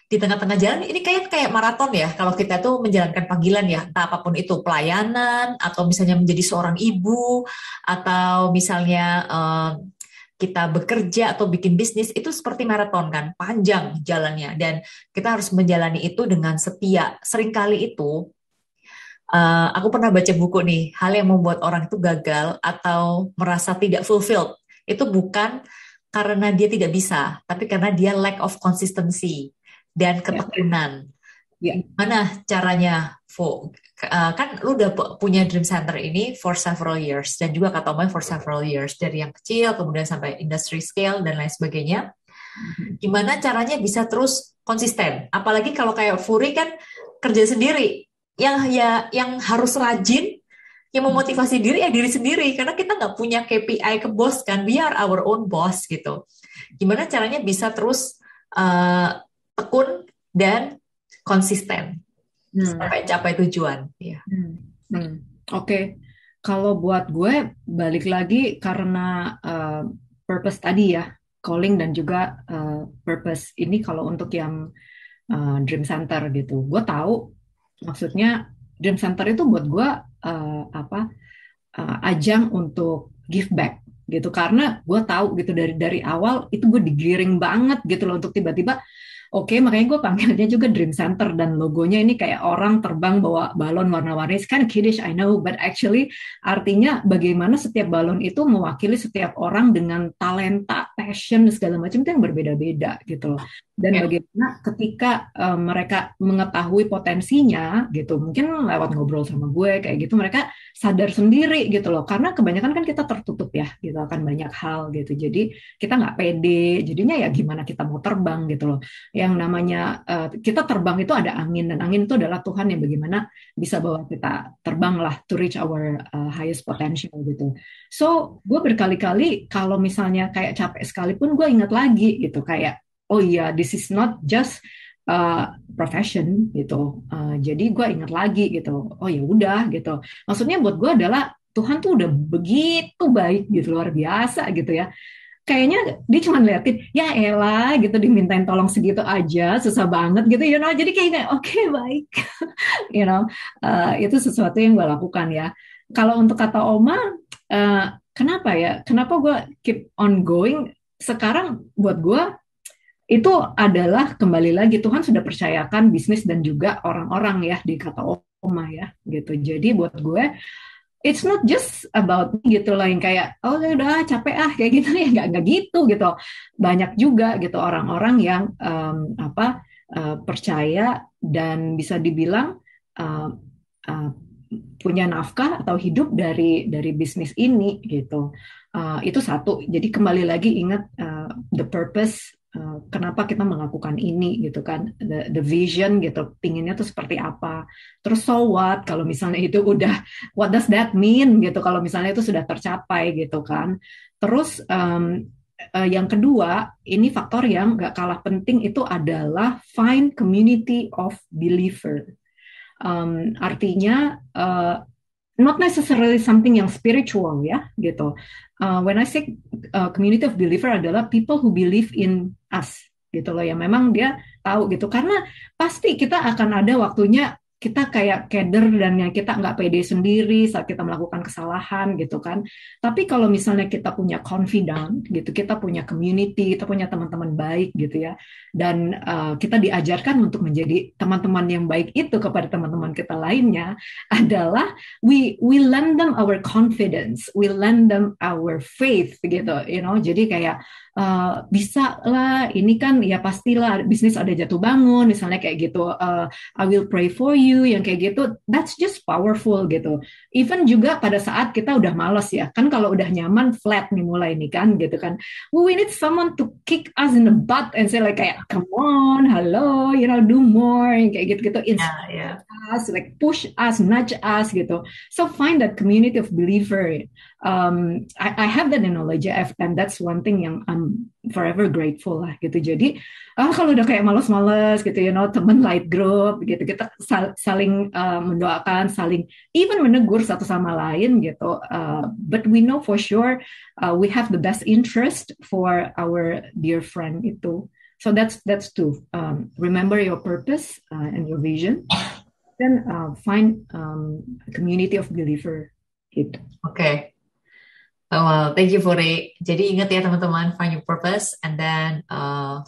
di tengah-tengah jalan ini kayak maraton ya kalau kita tuh menjalankan panggilan ya entah apapun itu pelayanan atau misalnya menjadi seorang ibu atau misalnya kita bekerja atau bikin bisnis itu seperti maraton kan panjang jalannya dan kita harus menjalani itu dengan setia. Seringkali itu aku pernah baca buku nih hal yang membuat orang itu gagal atau merasa tidak fulfilled itu bukan karena dia tidak bisa tapi karena dia lack of consistency dan ketekunan. Gimana caranya, Vo? Kan lu udah punya Dream Center ini for several years dan juga Kak Tomai for several years dari yang kecil kemudian sampai industry scale dan lain sebagainya. Gimana caranya bisa terus konsisten? Apalagi kalau kayak Furi kan kerja sendiri, yang harus rajin, yang memotivasi diri ya diri sendiri karena kita nggak punya KPI ke bos kan, we are our own boss gitu. Gimana caranya bisa terus tekun dan konsisten sampai capai tujuan. Ya. Oke. Kalau buat gue balik lagi karena purpose tadi ya, calling dan juga purpose ini kalau untuk yang Dream Center gitu. Gue tahu maksudnya Dream Center itu buat gue ajang untuk give back gitu karena gue tahu gitu dari awal itu gue digiring banget gitu loh untuk tiba-tiba oke, makanya gue panggilnya juga Dream Center dan logonya ini kayak orang terbang bawa balon warna-warni. It's kind of kiddish, I know, but actually artinya bagaimana setiap balon itu mewakili setiap orang dengan talenta, passion, segala macam itu yang berbeda-beda gitu loh. Dan bagaimana ketika mereka mengetahui potensinya gitu, mungkin lewat ngobrol sama gue kayak gitu, mereka sadar sendiri gitu loh. Karena kebanyakan kan kita tertutup ya, gitu akan banyak hal gitu. Jadi kita nggak pede, jadinya ya gimana kita mau terbang gitu loh. Yang namanya kita terbang itu ada angin dan angin itu adalah Tuhan yang bagaimana bisa bawa kita terbang lah to reach our highest potential gitu. So gue berkali-kali kalau misalnya kayak capek sekalipun gue ingat lagi gitu kayak oh iya this is not just profession gitu. Jadi gue ingat lagi gitu. Oh ya udah gitu. Maksudnya buat gue adalah Tuhan tuh udah begitu baik gitu luar biasa gitu ya kayaknya dia cuma liatin ya elah gitu dimintain tolong segitu aja susah banget gitu jadi kayak oke, baik itu sesuatu yang gue lakukan ya kalau untuk kata Oma kenapa gue keep on going sekarang buat gue itu adalah kembali lagi Tuhan sudah percayakan bisnis dan juga orang-orang ya di kata Oma ya gitu jadi buat gue it's not just about gitu lah yang kayak oh udah capek kayak gitu ya nggak gitu banyak juga gitu orang-orang yang percaya dan bisa dibilang punya nafkah atau hidup dari bisnis ini gitu. Itu satu. Jadi kembali lagi ingat the purpose, kenapa kita melakukan ini gitu kan, the vision gitu, pinginnya tuh seperti apa. Terus so what kalau misalnya itu udah, what does that mean gitu kalau misalnya itu sudah tercapai gitu kan. Terus yang kedua, ini faktor yang gak kalah penting itu adalah find community of believer. Artinya not necessarily something yang spiritual ya gitu. When I say community of believer adalah people who believe in us gitu loh, ya memang dia tahu gitu, karena pasti kita akan ada waktunya kita kayak keder dan yang kita nggak pede sendiri saat kita melakukan kesalahan gitu kan. Tapi kalau misalnya kita punya confidant gitu, kita punya community, kita punya teman-teman baik gitu ya, dan kita diajarkan untuk menjadi teman-teman yang baik itu kepada teman-teman kita lainnya, adalah we lend them our confidence, we lend them our faith gitu, you know. Jadi kayak bisa lah, ini kan ya pastilah bisnis ada jatuh bangun misalnya kayak gitu. I will pray for you yang kayak gitu. That's just powerful gitu. Even juga pada saat kita udah malas ya, kan kalau udah nyaman flat nih mulai nih kan gitu kan. We need someone to kick us in the butt and say like kayak come on, hello, you know, do more yang kayak gitu-gitu. Ya. Us, like push us, nudge us gitu. So find that community of believer. I have that in knowledge and that's one thing yang I'm forever grateful lah gitu. Jadi kalau udah kayak males-males gitu, you know, temen light group gitu, kita saling mendoakan, saling even menegur satu sama lain gitu. But we know for sure we have the best interest for our dear friend itu. So that's two. Remember your purpose and your vision. Then find a community of believer gitu. Oke. Well, thank you Furi. Jadi ingat ya teman-teman, find your purpose and then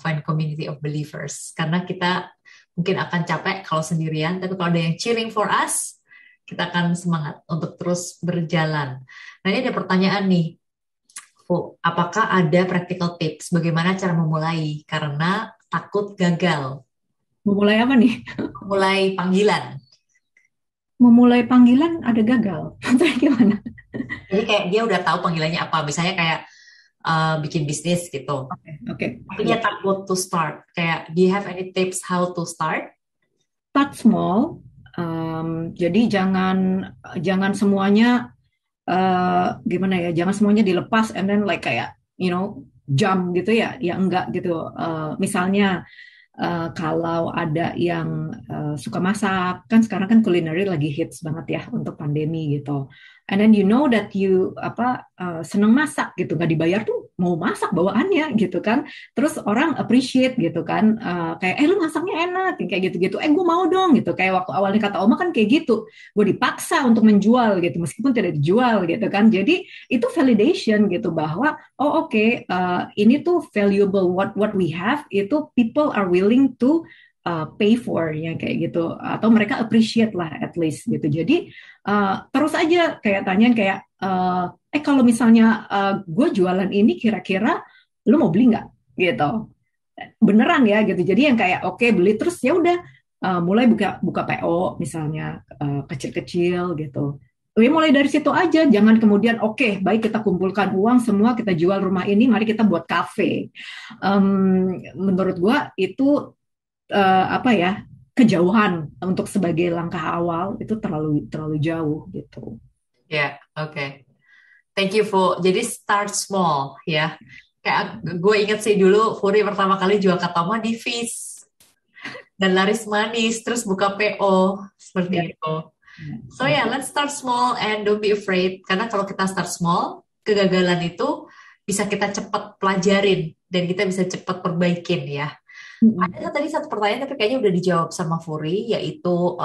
find community of believers. Karena kita mungkin akan capek kalau sendirian, tapi kalau ada yang cheering for us, kita akan semangat untuk terus berjalan. Nah ini ada pertanyaan nih, Fu, apakah ada practical tips bagaimana cara memulai karena takut gagal? Memulai apa nih? Memulai panggilan. Memulai panggilan ada gagal. Atau gimana? Jadi kayak dia udah tahu panggilannya apa, misalnya kayak bikin bisnis gitu. Okay. Tapi dia takut to start. Kayak, do you have any tips how to start? Start small. Jadi jangan semuanya gimana ya? Jangan semuanya dilepas and then like kayak you know jump gitu ya? Ya enggak gitu. Misalnya kalau ada yang suka masak, kan sekarang kan culinary lagi hits banget ya untuk pandemi gitu. And then you know that you seneng masak gitu, nggak dibayar tuh mau masak bawaannya gitu kan. Terus orang appreciate gitu kan, kayak lu masaknya enak kayak gitu-gitu. Gue mau dong gitu. Kayak waktu awalnya kata Oma kan kayak gitu. Gue dipaksa untuk menjual gitu, meskipun tidak dijual gitu kan. Jadi itu validation gitu bahwa oke, ini tuh valuable, what we have itu people are willing to pay for yang kayak gitu, atau mereka appreciate lah at least gitu. Jadi terus aja kayak tanyain kayak kalau misalnya gue jualan ini kira-kira lu mau beli nggak gitu, beneran ya gitu. Jadi yang kayak oke, beli, terus ya udah mulai buka PO misalnya kecil-kecil gitu. Mulai dari situ aja, jangan kemudian oke, baik kita kumpulkan uang semua, kita jual rumah ini, mari kita buat kafe. Menurut gua itu kejauhan untuk sebagai langkah awal itu terlalu jauh gitu. Ya, oke. Thank you, Fu. Jadi start small ya. Kayak gue inget sih dulu Furi pertama kali jual katoma di Fizz dan laris manis, terus buka PO seperti itu. So yeah, let's start small and don't be afraid. Karena kalau kita start small, kegagalan itu bisa kita cepat pelajarin dan kita bisa cepat perbaikin ya. Ada tadi satu pertanyaan tapi kayaknya udah dijawab sama Furi, yaitu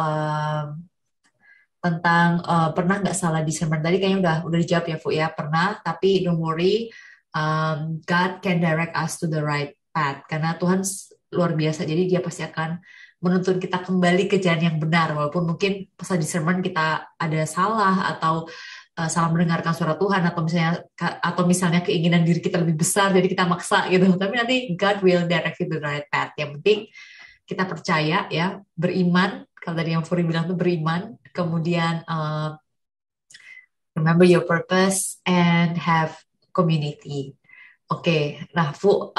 tentang pernah nggak salah discernment. Tadi kayaknya udah dijawab ya Fu ya, pernah. Tapi don't worry, God can direct us to the right path. Karena Tuhan luar biasa, jadi Dia pasti akan menuntun kita kembali ke jalan yang benar, walaupun mungkin pas discernment kita ada salah atau salah mendengarkan suara Tuhan, atau misalnya keinginan diri kita lebih besar jadi kita maksa gitu. Tapi nanti God will direct you to the right path. Yang penting kita percaya ya, beriman. Kalau tadi yang Furi bilang tuh beriman, kemudian remember your purpose and have community. Oke, nah Fu,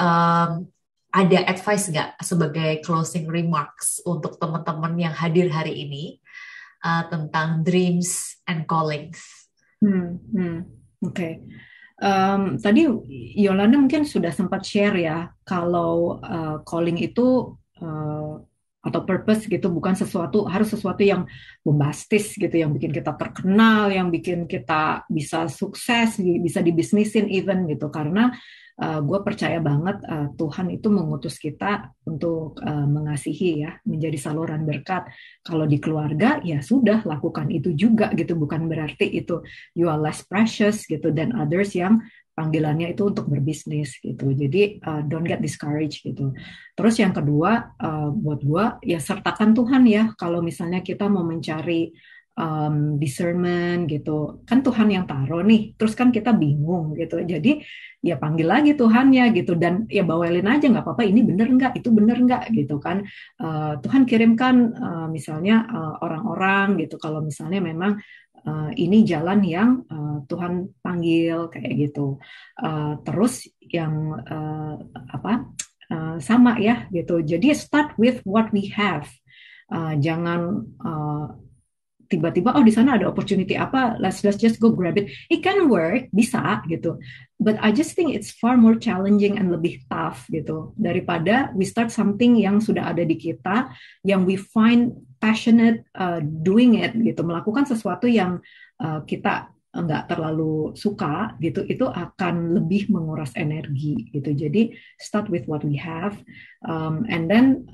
ada advice nggak sebagai closing remarks untuk teman-teman yang hadir hari ini tentang dreams and callings? Oke. Tadi Yolanda mungkin sudah sempat share ya, kalau calling itu atau purpose gitu bukan harus sesuatu yang bombastis gitu, yang bikin kita terkenal, yang bikin kita bisa sukses, bisa dibisnisin even gitu. Karena gue percaya banget Tuhan itu mengutus kita untuk mengasihi ya, menjadi saluran berkat. Kalau di keluarga ya sudah lakukan itu juga gitu, bukan berarti itu you are less precious gitu than others yang panggilannya itu untuk berbisnis gitu. Jadi don't get discouraged gitu. Terus yang kedua buat gue ya sertakan Tuhan ya. Kalau misalnya kita mau mencari discernment gitu, kan Tuhan yang taruh nih. Terus kan kita bingung gitu. Jadi ya panggil lagi Tuhannya gitu, dan ya bawelin aja, nggak apa-apa, ini bener nggak, itu bener nggak gitu kan. Tuhan kirimkan misalnya orang-orang gitu, kalau misalnya memang ini jalan yang Tuhan panggil kayak gitu. Terus yang sama ya gitu. Jadi start with what we have. Jangan tiba-tiba di sana ada opportunity apa, let's just go grab it. It can work, bisa gitu. But I just think it's far more challenging and lebih tough gitu daripada we start something yang sudah ada di kita, yang we find passionate doing it gitu, melakukan sesuatu yang kita nggak terlalu suka gitu, itu akan lebih menguras energi gitu. Jadi start with what we have, and then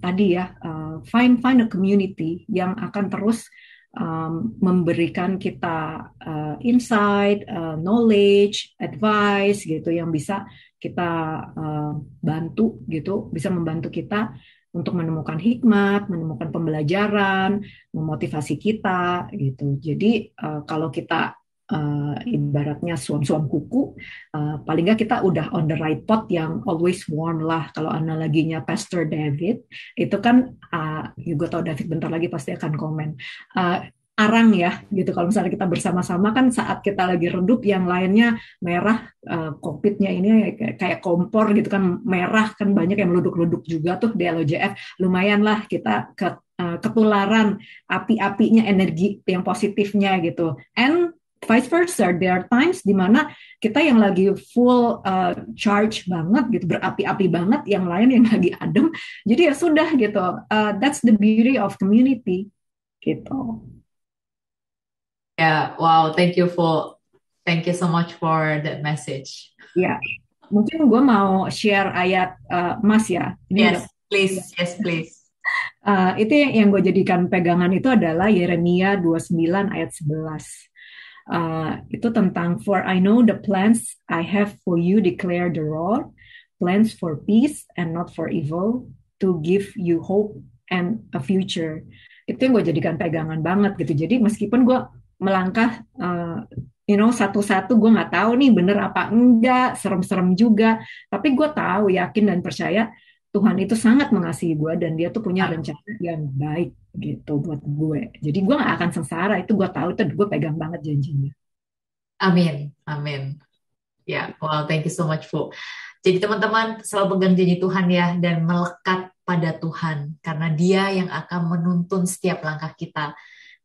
tadi ya find a community yang akan terus memberikan kita insight, knowledge, advice gitu, yang bisa kita bantu gitu, bisa membantu kita untuk menemukan hikmat, menemukan pembelajaran, memotivasi kita gitu. Jadi kalau kita ibaratnya suam-suam kuku, paling nggak kita udah on the right pot yang always warm lah. Kalau analoginya Pastor David, itu kan, gue tau David bentar lagi pasti akan komen, arang ya gitu. Kalau misalnya kita bersama-sama kan saat kita lagi redup, yang lainnya merah, kokpitnya ini kayak kompor gitu kan, merah kan, banyak yang meluduk-luduk juga tuh di LOJF. Lumayan lah kita ketularan api-apinya, energi yang positifnya gitu. And vice versa, there are times di mana kita yang lagi full charge banget gitu, berapi-api banget, yang lain yang lagi adem. Jadi ya sudah gitu. That's the beauty of community gitu. Yeah, wow, thank you so much for that message. Ya, mungkin gue mau share ayat Mas ya. Ini Yes, please. Itu yang gue jadikan pegangan itu adalah Yeremia 29 ayat 11. Itu tentang, for I know the plans I have for you, declare the Lord, plans for peace and not for evil, to give you hope and a future. Itu yang gue jadikan pegangan banget gitu. Jadi meskipun gue melangkah satu-satu, gue nggak tahu nih bener apa enggak, serem-serem juga, tapi gue tahu, yakin dan percaya Tuhan itu sangat mengasihi gue, dan dia tuh punya rencana yang baik gitu buat gue. Jadi gue gak akan sengsara, itu gue tahu, itu gue pegang banget janjinya. Amin. Ya, wow, thank you so much, Fu. Jadi teman-teman selalu pegang janji Tuhan ya, dan melekat pada Tuhan, karena dia yang akan menuntun setiap langkah kita.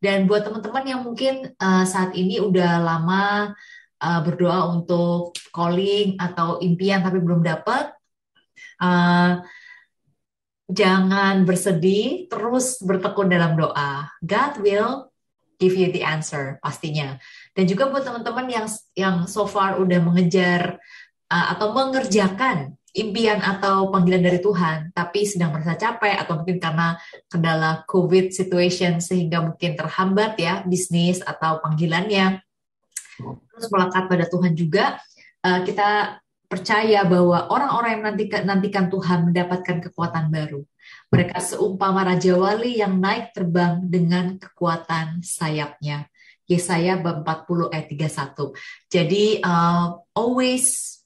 Dan buat teman-teman yang mungkin saat ini udah lama berdoa untuk calling atau impian tapi belum dapat, jangan bersedih, terus bertekun dalam doa. God will give you the answer pastinya. Dan juga buat teman-teman yang so far udah mengejar atau mengerjakan impian atau panggilan dari Tuhan, tapi sedang merasa capek atau mungkin karena kendala COVID situation sehingga mungkin terhambat ya bisnis atau panggilannya, terus melekat pada Tuhan juga. Kita percaya bahwa orang-orang yang nantikan Tuhan mendapatkan kekuatan baru. Mereka seumpama Raja Wali yang naik terbang dengan kekuatan sayapnya. Yesaya 40 ayat 31. Jadi always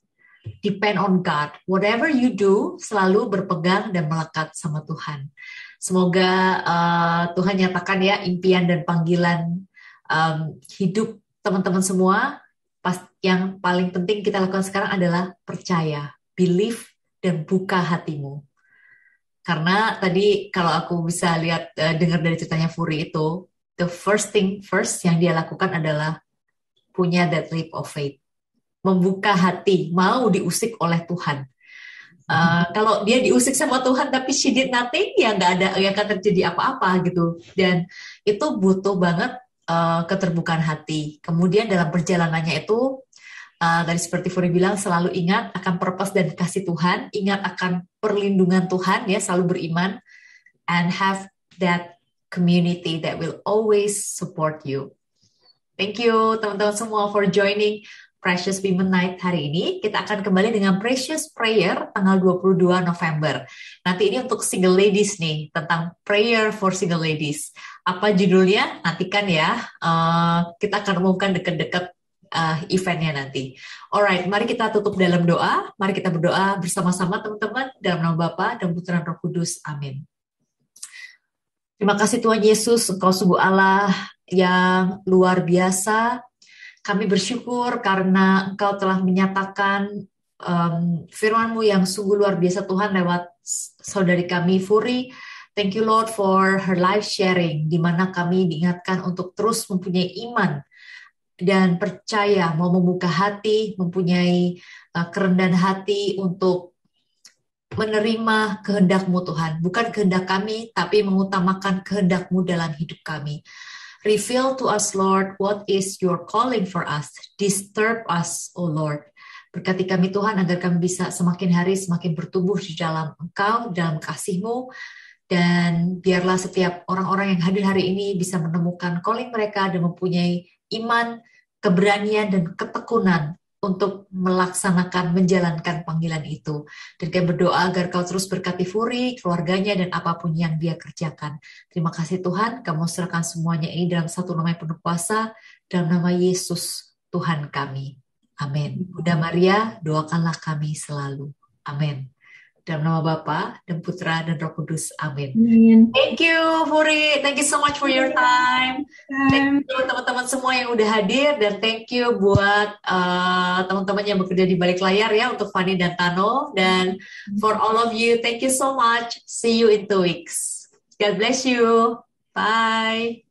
Depend on God. Whatever you do, selalu berpegang dan melekat sama Tuhan. Semoga Tuhan nyatakan ya impian dan panggilan hidup teman-teman semua. Yang paling penting kita lakukan sekarang adalah percaya, believe, dan buka hatimu. Karena tadi kalau aku bisa lihat, dengar dari ceritanya Furi itu, the first thing first yang dia lakukan adalah punya that leap of faith. Membuka hati, mau diusik oleh Tuhan. Kalau dia diusik sama Tuhan tapi she did nothing, ya nggak ada, ya akan terjadi apa-apa gitu. Dan itu butuh banget keterbukaan hati. Kemudian dalam perjalanannya itu, tadi seperti Furi bilang, selalu ingat akan purpose dan kasih Tuhan, ingat akan perlindungan Tuhan, ya selalu beriman, and have that community that will always support you. Thank you teman-teman semua for joining Precious Women Night hari ini. Kita akan kembali dengan Precious Prayer tanggal 22 November. Nanti ini untuk single ladies nih, tentang prayer for single ladies. Apa judulnya? Nantikan ya. Kita akan umumkan dekat-dekat eventnya nanti. Alright, mari kita tutup dalam doa. Mari kita berdoa bersama-sama teman-teman dalam nama Bapa dan Putra dan Roh Kudus. Amin. Terima kasih Tuhan Yesus, Engkau sungguh Allah yang luar biasa. Kami bersyukur karena Engkau telah menyatakan firman-Mu yang sungguh luar biasa Tuhan lewat saudari kami Furi. Thank you Lord for her life sharing, di mana kami diingatkan untuk terus mempunyai iman dan percaya, mau membuka hati, mempunyai kerendahan hati untuk menerima kehendak-Mu Tuhan. Bukan kehendak kami, tapi mengutamakan kehendak-Mu dalam hidup kami. Reveal to us, Lord, what is your calling for us. Disturb us, O Lord. Berkati kami Tuhan, agar kami bisa semakin hari semakin bertumbuh di dalam Engkau, dalam kasih-Mu. Dan biarlah setiap orang-orang yang hadir hari ini bisa menemukan calling mereka dan mempunyai iman, keberanian, dan ketekunan untuk melaksanakan, menjalankan panggilan itu. Dan kami berdoa agar Kau terus berkati Furi, keluarganya, dan apapun yang dia kerjakan. Terima kasih Tuhan, Kamu serahkan semuanya ini dalam satu nama yang penuh kuasa, dalam nama Yesus, Tuhan kami. Amin. Bunda Maria, doakanlah kami selalu. Amin. Dalam nama Bapa dan Putra dan Roh Kudus. Amin. Thank you, Furi. Thank you so much for your time. Thank you teman-teman semua yang udah hadir, dan thank you buat teman-teman yang bekerja di balik layar ya, untuk Fanny dan Tano, dan for all of you, thank you so much. See you in 2 weeks. God bless you. Bye.